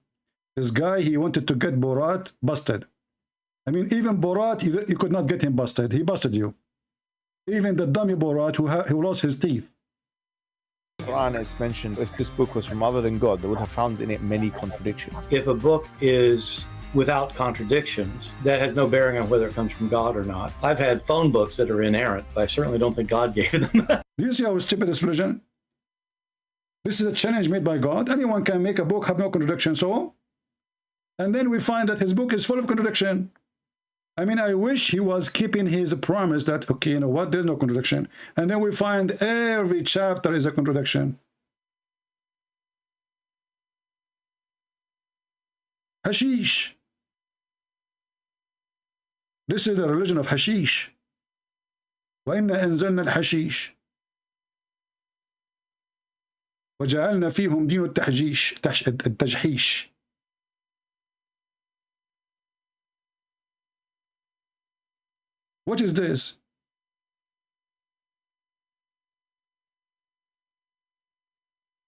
This guy, he wanted to get Borat busted. I mean, even Borat, you could not get him busted. He busted you. Even the dummy Borat who lost his teeth. The Quran is mentioned, if this book was from other than God, they would have found in it many contradictions. If a book is without contradictions, that has no bearing on whether it comes from God or not. I've had phone books that are inerrant, but I certainly don't think God gave them. Do you see how stupid this religion? This is a challenge made by God. Anyone can make a book, have no contradiction, so? And then we find that his book is full of contradiction. I mean, I wish he was keeping his promise that, okay, you know what, there's no contradiction. And then we find every chapter is a contradiction. Hashish. This is the religion of hashish. وَإِنَّا أَنزَلْنَا الْحَشِيشِ. وجعلنا فيهم دين التجحيش. What is this?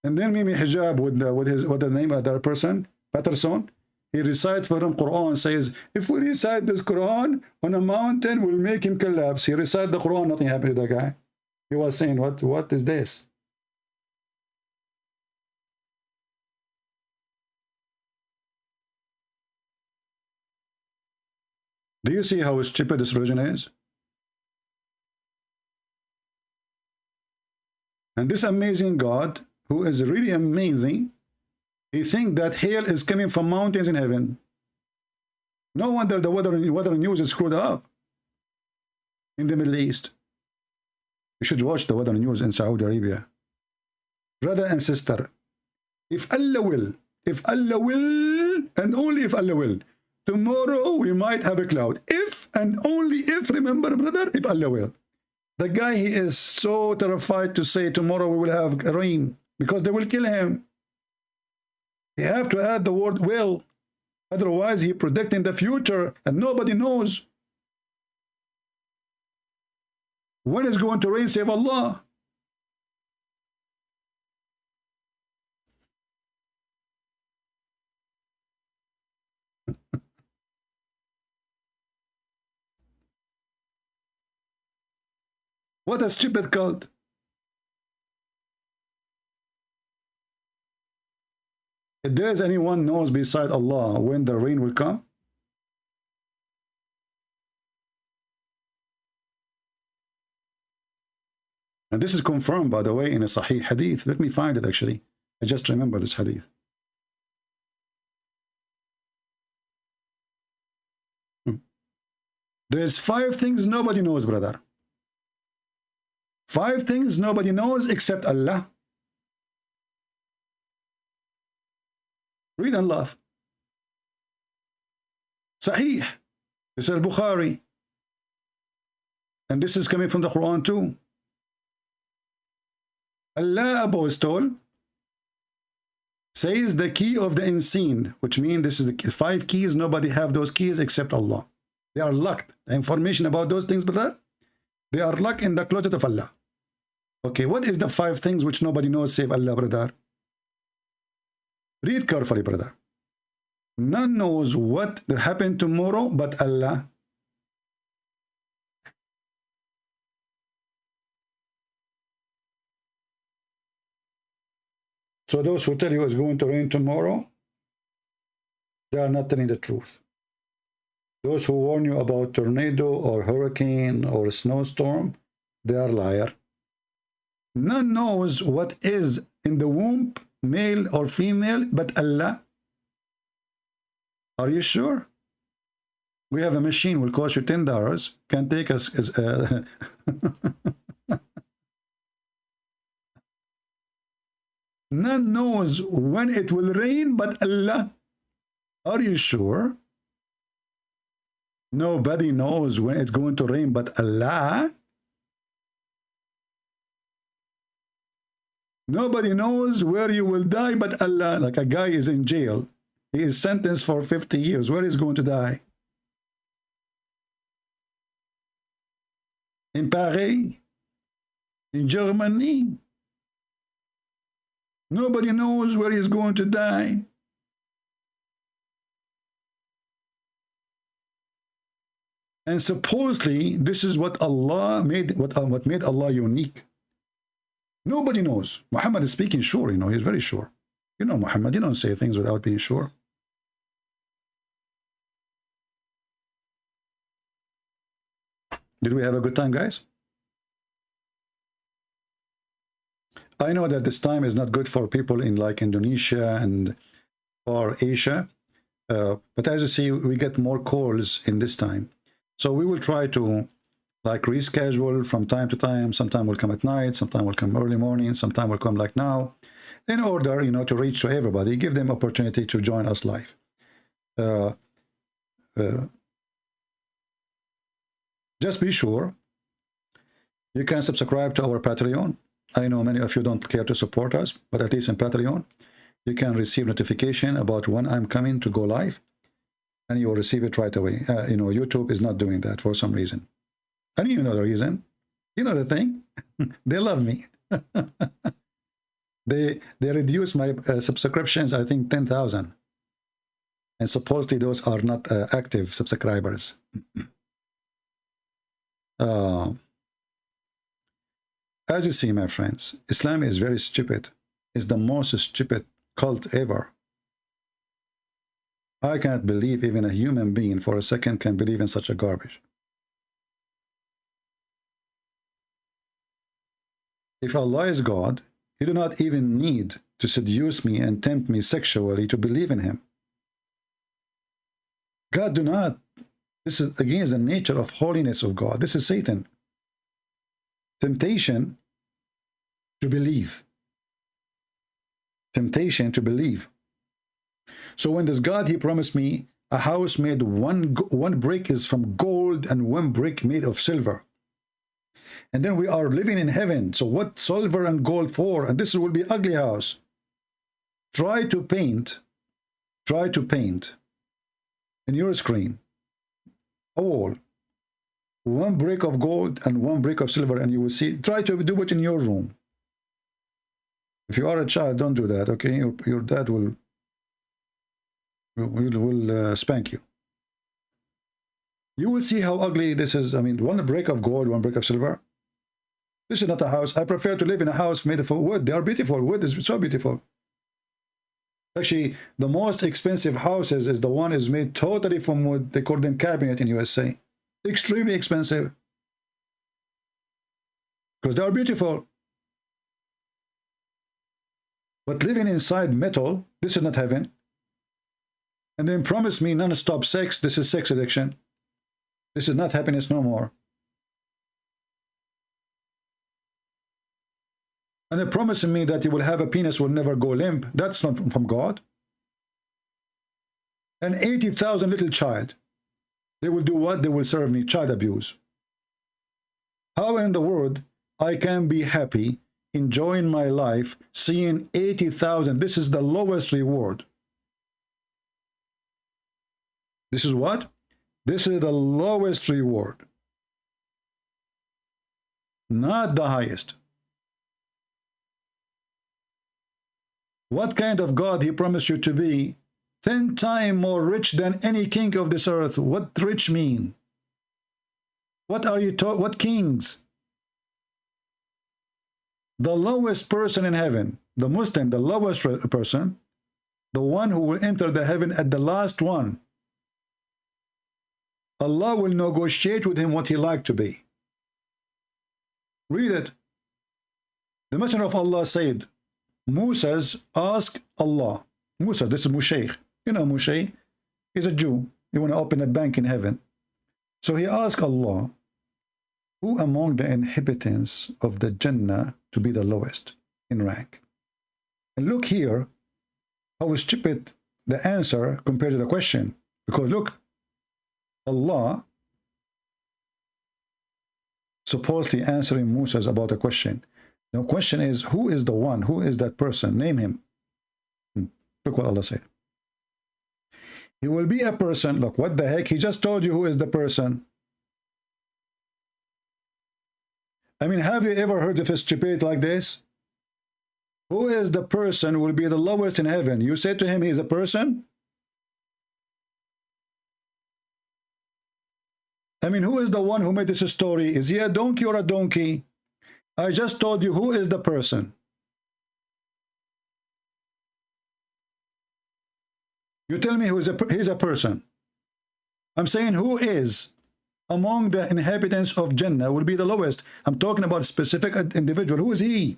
And then Mimi Hijab with the name of that person, Patterson, he recites for him Quran, says, if we recite this Quran on a mountain, we'll make him collapse. He recited the Quran, nothing happened to that guy. He was saying, what is this? Do you see how stupid this religion is? And this amazing God, who is really amazing, he thinks that hail is coming from mountains in heaven. No wonder the weather news is screwed up in the Middle East. You should watch the weather news in Saudi Arabia. Brother and sister, if Allah will, and only if Allah will, tomorrow we might have a cloud. If and only if, remember brother, if Allah will. The guy, he is so terrified to say tomorrow we will have rain because they will kill him. You have to add the word will. Otherwise, he predicting the future and nobody knows. When is going to rain, save Allah? What a stupid cult. If there is anyone knows beside Allah when the rain will come, and this is confirmed, by the way, in a Sahih hadith. Let me find it, actually. I just remember this hadith. There's 5 things nobody knows, brother. 5 things nobody knows except Allah. Read and laugh. Sahih. This is Al-Bukhari. And this is coming from the Quran too. Allah Apostle says the key of the unseen, which means this is the 5 keys. Nobody have those keys except Allah. They are locked. The information about those things, brother, they are locked in the closet of Allah. Okay, what is the 5 things which nobody knows save Allah, brother? Read carefully, brother. None knows what will happen tomorrow but Allah. So those who tell you it's going to rain tomorrow, they are not telling the truth. Those who warn you about tornado or hurricane or snowstorm, they are liar. None knows what is in the womb, male or female, but Allah. Are you sure? We have a machine will cost you $10. Can take us as None knows when it will rain but Allah. Are you sure? Nobody knows when it's going to rain but Allah. Nobody knows where you will die but Allah. Like a guy is in jail. He is sentenced for 50 years. Where is he going to die? In Paris? In Germany? Nobody knows where he's going to die. And supposedly, this is what Allah made, what made Allah unique. Nobody knows. Muhammad is speaking sure, you know, he's very sure. You know Muhammad, you don't say things without being sure. Did we have a good time, guys? I know that this time is not good for people in like Indonesia and or Asia, but as you see, we get more calls in this time. So we will try to like reschedule from time to time. Sometime will come at night, sometime will come early morning, sometime will come like now, in order, you know, to reach to everybody, give them opportunity to join us live. Just be sure you can subscribe to our Patreon. I know many of you don't care to support us, but at least in Patreon, you can receive notification about when I'm coming to go live, and you will receive it right away. You know, YouTube is not doing that for some reason. And you know the reason. You know the thing. They love me. They reduced my subscriptions, I think 10,000. And supposedly those are not active subscribers. As you see, my friends, Islam is very stupid. It's the most stupid cult ever. I cannot believe even a human being for a second can believe in such a garbage. If Allah is God, He do not even need to seduce me and tempt me sexually to believe in Him. God do not. This is against the nature of holiness of God. This is Satan. Temptation to believe. Temptation to believe. So when this God, He promised me a house made one brick is from gold and one brick made of silver. And then we are living in heaven. So what silver and gold for? And this will be ugly house. Try to paint in your screen a wall, one brick of gold and one brick of silver, and you will see. Try to do it in your room. If you are a child, don't do that, okay? Your dad will spank you. You will see how ugly this is. I mean, one brick of gold, one brick of silver. This is not a house. I prefer to live in a house made of wood. They are beautiful. Wood is so beautiful. Actually, the most expensive houses is the one is made totally from wood. They call them cabinet in USA. Extremely expensive. Because they are beautiful. But living inside metal, this is not heaven. And then promise me non-stop sex, this is sex addiction. This is not happiness no more. And they're promising me that you will have a penis will never go limp. That's not from God. An 80,000 little child. They will do what? They will serve me child abuse. How in the world I can be happy, enjoying my life, seeing 80,000? This is the lowest reward. This is what? This is the lowest reward. Not the highest. What kind of God He promised you to be? 10 times more rich than any king of this earth. What rich mean? What are you talking? What kings? The lowest person in heaven, the Muslim, the lowest person, the one who will enter the heaven at the last one. Allah will negotiate with him what he like to be. Read it. The Messenger of Allah said, Moses asked Allah. Musa, this is Moshe. You know Moshe? He's a Jew. He want to open a bank in heaven. So he asked Allah, who among the inhabitants of the Jannah to be the lowest in rank? And look here, how stupid the answer compared to the question. Because look, Allah supposedly answering Moses about a question. The question is, who is the one? Who is that person? Name him. Look what Allah said. He will be a person. Look, what the heck? He just told you who is the person. I mean, have you ever heard of a stupid like this? Who is the person who will be the lowest in heaven? You say to him, he is a person? I mean, who is the one who made this story? Is he a donkey or a donkey? I just told you who is the person. You tell me he's a person. I'm saying who is among the inhabitants of Jannah will be the lowest. I'm talking about a specific individual. Who is he?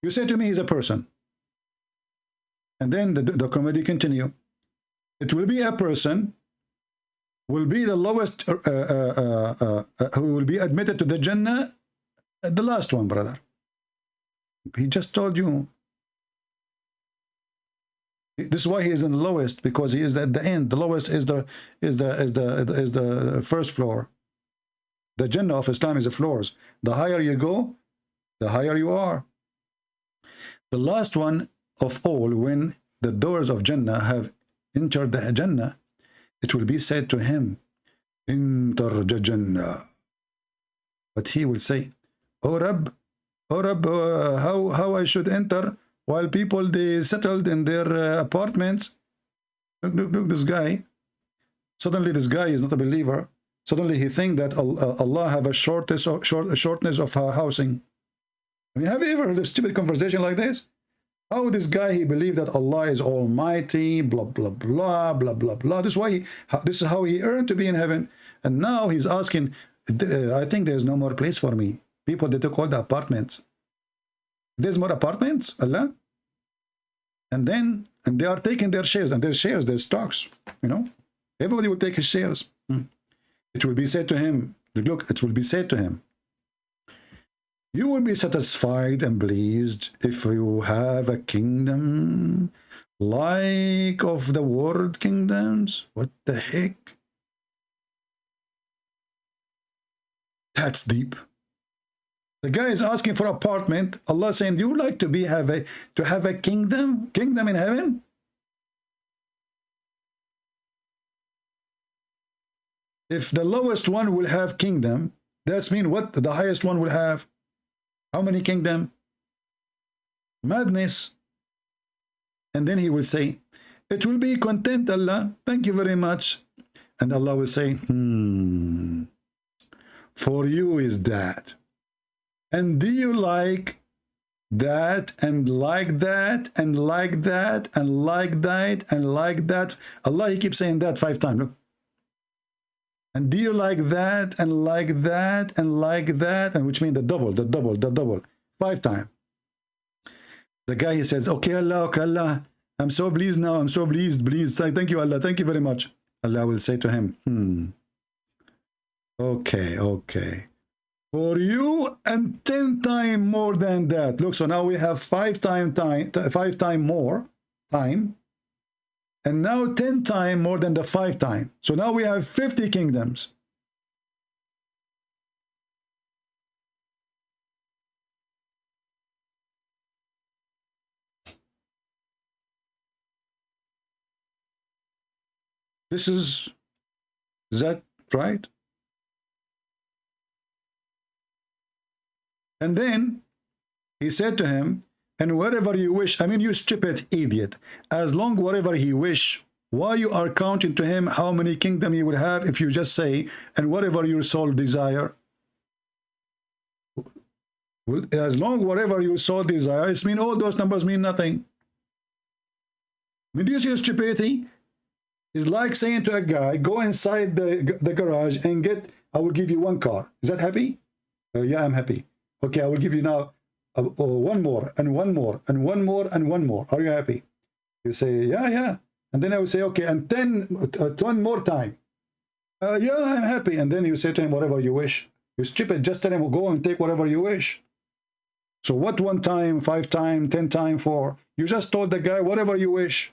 You say to me he's a person. And then the comedy continue. It will be a person, will be the lowest, who will be admitted to the Jannah, the last one, brother. He just told you. This is why he is in the lowest, because he is at the end. The lowest is the first floor. The Jannah of Islam is the floors. The higher you go, the higher you are. The last one of all, when the doors of Jannah have entered the Jannah, it will be said to him, Enter the Jannah. But he will say, Oh Rab, how I should enter while people, they settled in their apartments. Look, this guy. Suddenly this guy is not a believer. Suddenly he thinks that Allah have a shortness of housing. I mean, have you ever heard a stupid conversation like this? How this guy, he believed that Allah is almighty, blah, blah, blah, blah, blah, blah. This is how he earned to be in heaven. And now he's asking, I think there's no more place for me. People, they took all the apartments. There's more apartments, Allah? And they are taking their shares, and their shares, their stocks, you know. Everybody will take his shares. It will be said to him, look, it will be said to him, you will be satisfied and pleased if you have a kingdom like of the world kingdoms. What the heck? That's deep. The guy is asking for apartment. Allah saying, do you like to have a kingdom in heaven? If the lowest one will have kingdom, that's mean what the highest one will have? How many kingdom? Madness. And then he will say, it will be content, Allah. Thank you very much. And Allah will say, for you is that. And do you like that and like that and like that and like that and like that? Allah, he keeps saying that 5 times. Look. And do you like that and like that and like that? And which means the double. 5 times. The guy, he says, okay, Allah, I'm so pleased now. I'm so pleased. Thank you, Allah. Thank you very much. Allah will say to him, okay. For you and 10 times more than that. Look, so now we have 5 times more time. And now 10 times more than the 5 times. So now we have 50 kingdoms. Is that right? And then he said to him, and whatever you wish, I mean, you stupid idiot, as long whatever he wish, why you are counting to him how many kingdom he will have if you just say, and whatever your soul desire? Well, as long whatever your soul desire, it means all those numbers mean nothing. I mean, do you see stupidity? It's like saying to a guy, go inside the garage and get, I will give you 1 car. Is that happy? Yeah, I'm happy. Okay, I will give you now 1 more, and 1 more, and 1 more, and 1 more. Are you happy? You say, yeah. And then I will say, okay, and 10 more time. Yeah, I'm happy. And then you say to him, whatever you wish. You stupid, just tell him, go and take whatever you wish. So what 1 time, 5 time, 10 time for? You just told the guy, whatever you wish.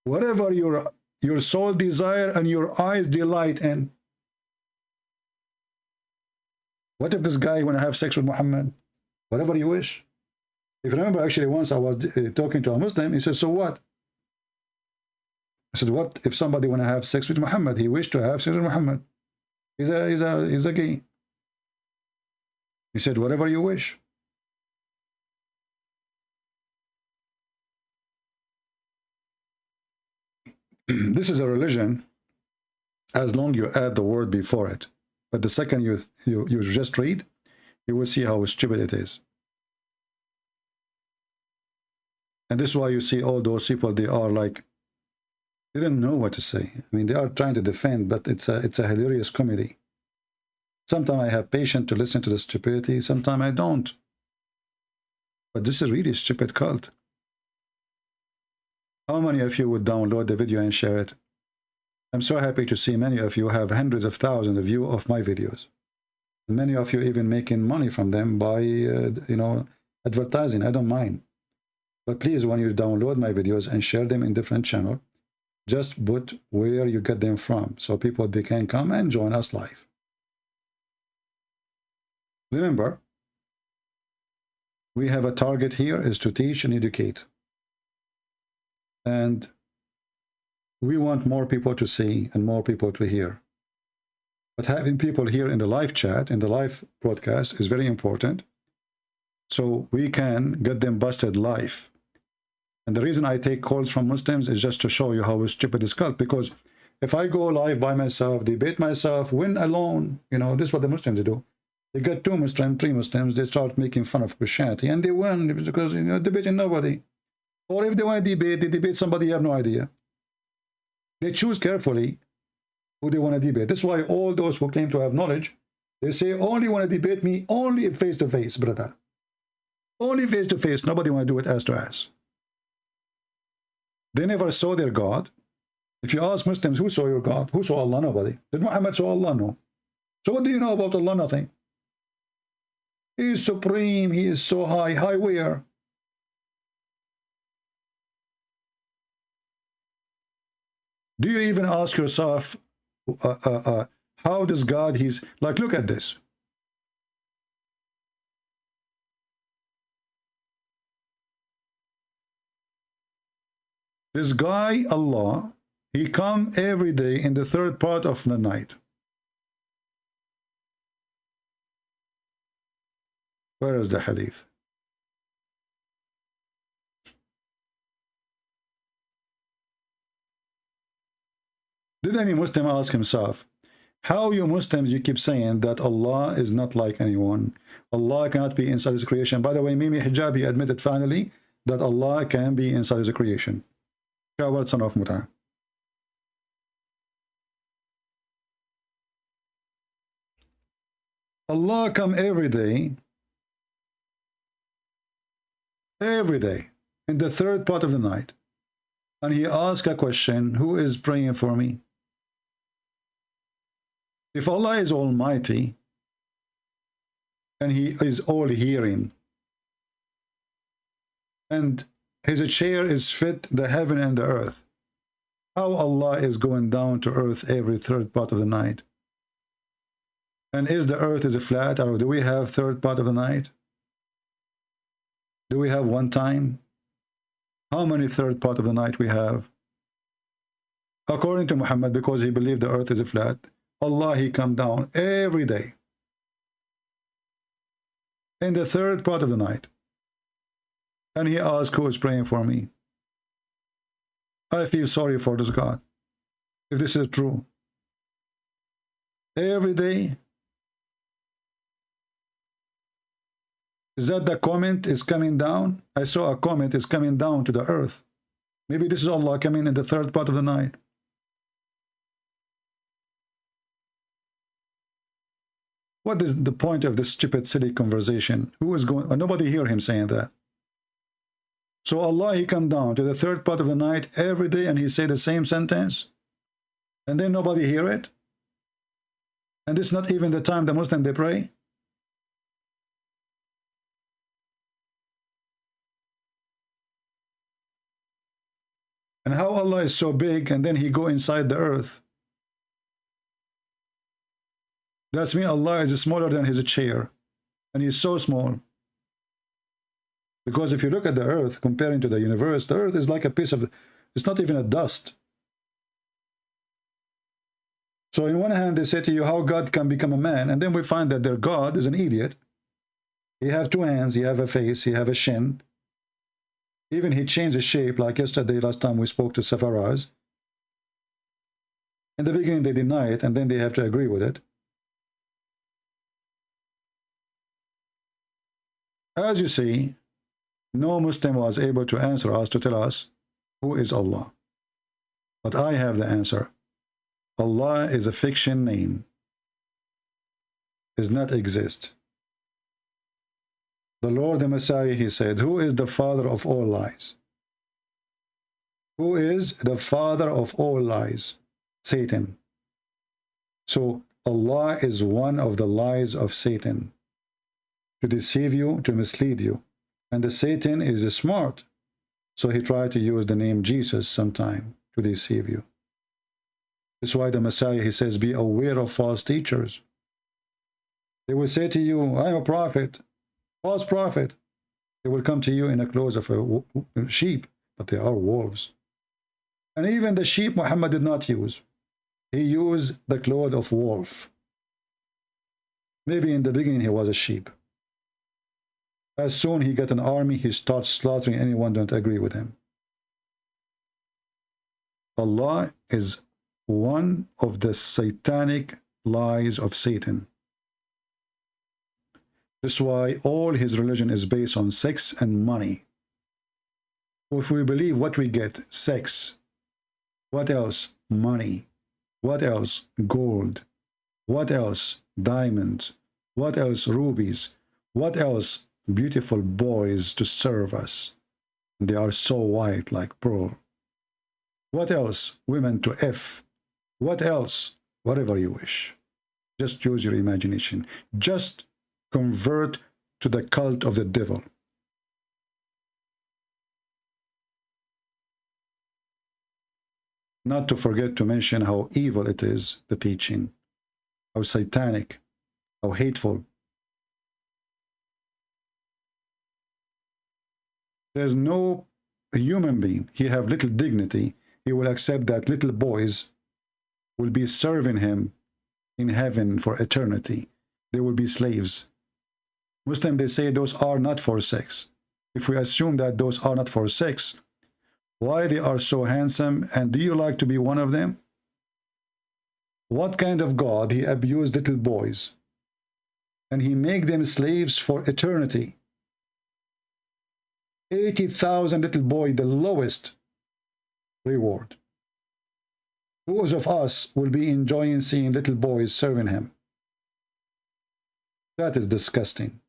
Whatever your soul desire and your eyes delight in. What if this guy want to have sex with Muhammad? Whatever you wish. If you remember, actually, once I was talking to a Muslim, he said, so what? I said, what if somebody want to have sex with Muhammad? He wished to have sex with Muhammad. He's a gay. He said, whatever you wish. This is a religion as long you add the word before it. But the second you just read, you will see how stupid it is. And this is why you see all those people, they are like, they don't know what to say. I mean, they are trying to defend, but it's a hilarious comedy. Sometimes I have patience to listen to the stupidity, sometimes I don't. But this is really a stupid cult. How many of you would download the video and share it? I'm so happy to see many of you have hundreds of thousands of views of my videos. And many of you even making money from them by, advertising. I don't mind. But please, when you download my videos and share them in different channels, just put where you get them from, so people, they can come and join us live. Remember, we have a target here is to teach and educate. And we want more people to see and more people to hear. But having people here in the live chat, in the live broadcast, is very important. So we can get them busted live. And the reason I take calls from Muslims is just to show you how stupid this cult. Because if I go live by myself, debate myself, win alone, you know, this is what the Muslims do. They get 2 Muslims, 3 Muslims, they start making fun of Christianity, and they win because, you know, debating nobody. Or if they want to debate, they debate somebody you have no idea. They choose carefully who they want to debate. That's why all those who claim to have knowledge, they say, only want to debate me, only face-to-face, brother. Only face-to-face, nobody want to do it ass to ass. They never saw their God. If you ask Muslims, who saw your God? Who saw Allah? Nobody. Did Muhammad saw Allah? No. So what do you know about Allah? Nothing. He is supreme. He is so high. High where? Do you even ask yourself, how does God, he's like, look at this. This guy, Allah, he come every day in the 3rd part of the night. Where is the hadith? Did any Muslim ask himself, how you Muslims, you keep saying that Allah is not like anyone? Allah cannot be inside his creation. By the way, Mimi Hijabi admitted finally that Allah can be inside his creation. Coward son of Muta. Allah come every day, in the 3rd part of the night, and he asks a question, who is praying for me? If Allah is almighty, and he is all hearing, and his chair is fit the heaven and the earth, how Allah is going down to earth every 3rd part of the night? And is the earth is flat, or do we have 3rd part of the night? Do we have one time? How many 3rd part of the night we have? According to Muhammad, because he believed the earth is flat, Allah, he come down every day in the 3rd part of the night, and he asks, who is praying for me? I feel sorry for this God, if this is true. Every day. Is that the comment is coming down? I saw a comment is coming down to the earth. Maybe this is Allah coming in the 3rd part of the night. What is the point of this stupid, silly conversation? Who is going? Nobody hear him saying that. So Allah, he come down to the 3rd part of the night every day, and he say the same sentence, and then nobody hear it. And it's not even the time the Muslim they pray. And how Allah is so big, and then he go inside the earth. That's mean Allah is smaller than his chair, and he's so small. Because if you look at the earth, comparing to the universe, the earth is like a piece of, it's not even a dust. So in one hand, they say to you how God can become a man, and then we find that their God is an idiot. He have 2 hands, he have a face, he have a shin. Even he changed his shape, like yesterday, last time we spoke to Safaraz. In the beginning, they deny it, and then they have to agree with it. As you see, no Muslim was able to answer us, to tell us who is Allah. But I have the answer. Allah is a fiction name. Does not exist. The Lord, the Messiah, he said, who is the father of all lies? Who is the father of all lies? Satan. So Allah is one of the lies of Satan, to deceive you, to mislead you. And the Satan is smart, so he tried to use the name Jesus sometime to deceive you. That's why the Messiah, he says, be aware of false teachers. They will say to you, I'm a prophet, false prophet. They will come to you in the clothes of a sheep, but they are wolves. And even the sheep Muhammad did not use. He used the cloth of wolf. Maybe in the beginning he was a sheep. As soon he got an army, he starts slaughtering anyone who don't agree with him. Allah is one of the satanic lies of Satan. That's why all his religion is based on sex and money. If we believe what we get, sex. What else? Money. What else? Gold. What else? Diamonds. What else? Rubies. What else? Beautiful boys to serve us. They are so white like pearl. What else? Women to F. What else? Whatever you wish. Just use your imagination. Just convert to the cult of the devil. Not to forget to mention how evil it is, the teaching, how satanic, how hateful. There's no human being, he have little dignity, he will accept that little boys will be serving him in heaven for eternity. They will be slaves. Muslims, they say those are not for sex. If we assume that those are not for sex, why they are so handsome, and do you like to be one of them? What kind of God he abused little boys and he make them slaves for eternity? 80,000 little boy, the lowest reward. Whose of us will be enjoying seeing little boys serving him? That is disgusting.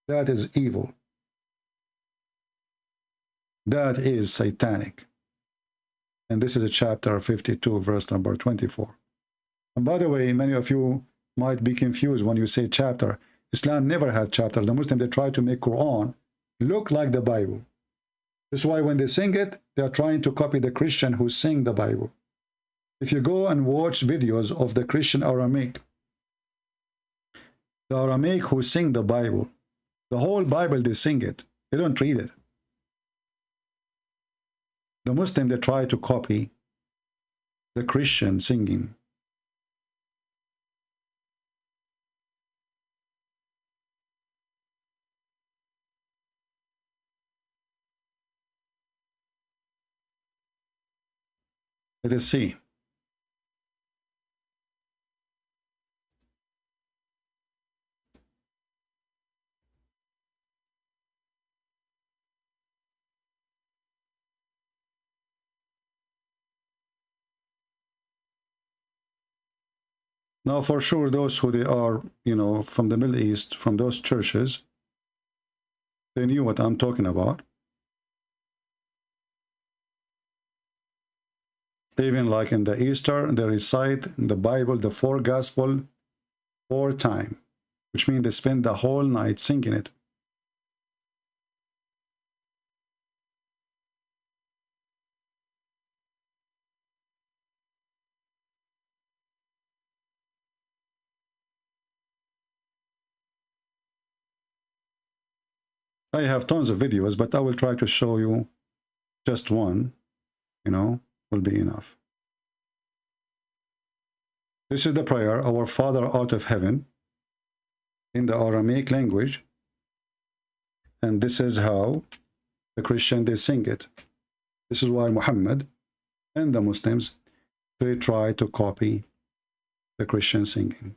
That is evil. That is satanic. And this is chapter 52, verse number 24. And by the way, many of you might be confused when you say chapter. Islam never had chapter. The Muslims, they try to make Quran look like the Bible. That's why when they sing it, they are trying to copy the Christian who sing the Bible. If you go and watch videos of the Christian Aramaic, the Aramaic who sing the Bible, the whole Bible, they sing it. They don't read it. The Muslim, they try to copy the Christian singing. Let us see. Now, for sure, those who they are, from the Middle East, from those churches, they knew what I'm talking about. Even like in the Easter, they recite in the Bible, the 4 Gospel 4 times, which means they spend the whole night singing it. I have tons of videos, but I will try to show you just one, will be enough. This is the prayer, Our Father art of heaven, in the Aramaic language. And this is how the Christian, they sing it. This is why Muhammad and the Muslims, they try to copy the Christian singing.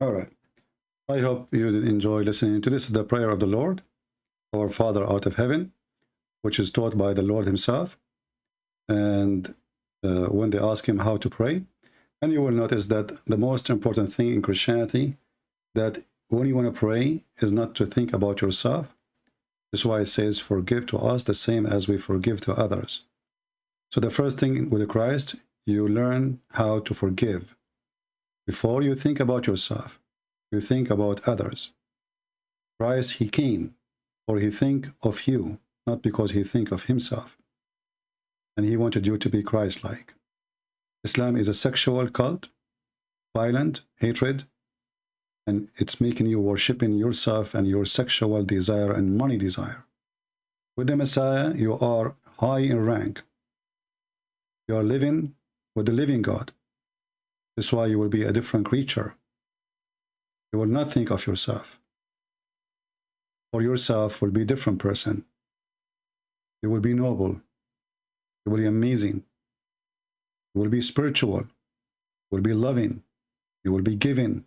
All right. I hope you did enjoy listening to this. The prayer of the Lord, our Father out of heaven, which is taught by the Lord himself. And when they ask him how to pray, and you will notice that the most important thing in Christianity, that when you want to pray, is not to think about yourself. That's why it says, forgive to us the same as we forgive to others. So the first thing with Christ, you learn how to forgive. Before you think about yourself, you think about others. Christ, he came, or he think of you, not because he think of himself. And he wanted you to be Christ-like. Islam is a sexual cult, violent, hatred, and it's making you worshiping yourself and your sexual desire and money desire. With the Messiah, you are high in rank. You are living with the living God. That's why you will be a different creature. You will not think of yourself. For yourself will be a different person. You will be noble. You will be amazing. You will be spiritual. You will be loving. You will be giving.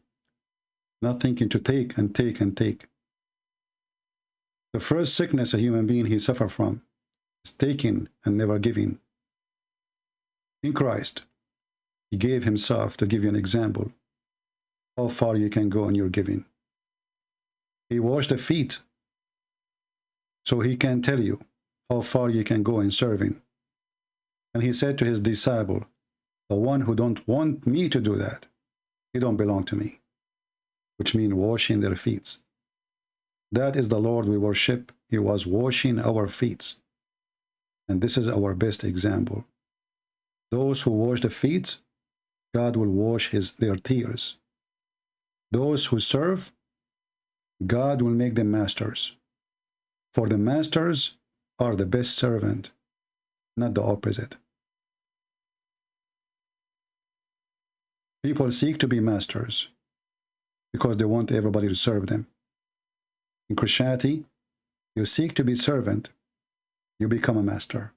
Not thinking to take and take and take. The first sickness a human being he suffer from is taking and never giving. In Christ, he gave himself to give you an example how far you can go in your giving. He washed the feet so he can tell you how far you can go in serving. And he said to his disciple, the one who don't want me to do that, he don't belong to me, which means washing their feet. That is the Lord we worship. He was washing our feet. And this is our best example. Those who wash the feet, God will wash their tears. Those who serve, God will make them masters. For the masters are the best servant, not the opposite. People seek to be masters because they want everybody to serve them. In Christianity, you seek to be servant, you become a master.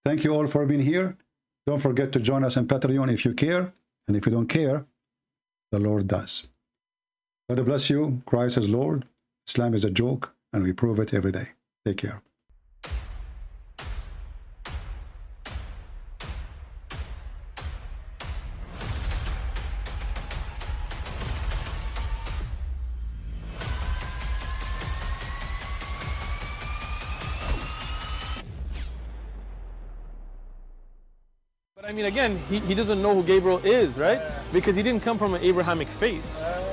Thank you all for being here. Don't forget to join us on Patreon if you care, and if you don't care, the Lord does. God bless you. Christ is Lord. Islam is a joke, and we prove it every day. Take care. But I mean, again, he doesn't know who Gabriel is, right? Because he didn't come from an Abrahamic faith.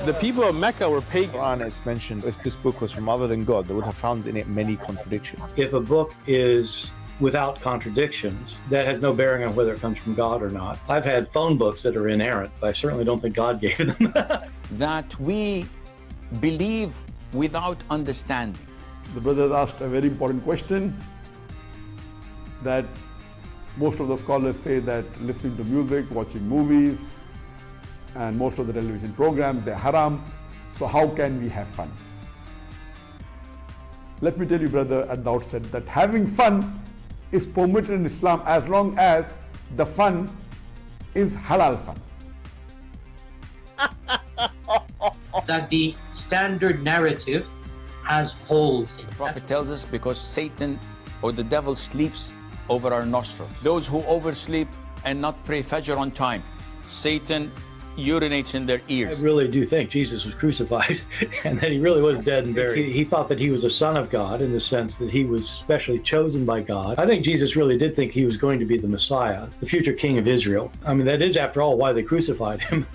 The people of Mecca were pagan. The Quran is mentioned, if this book was from other than God, they would have found in it many contradictions. If a book is without contradictions, that has no bearing on whether it comes from God or not. I've had phone books that are inerrant, but I certainly don't think God gave them. That we believe without understanding. The brother asked a very important question, that most of the scholars say that listening to music, watching movies, and most of the television programs, they're haram. So how can we have fun? Let me tell you, brother, at the outset, that having fun is permitted in Islam as long as the fun is halal fun. That the standard narrative has holes in it. The Prophet tells us because Satan or the devil sleeps over our nostrils. Those who oversleep and not pray Fajr on time, Satan urinates in their ears. I really do think Jesus was crucified and that he really was dead and buried. He thought that he was a son of God in the sense that he was specially chosen by God. I think Jesus really did think he was going to be the Messiah, the future king of Israel. I mean, that is, after all, why they crucified him.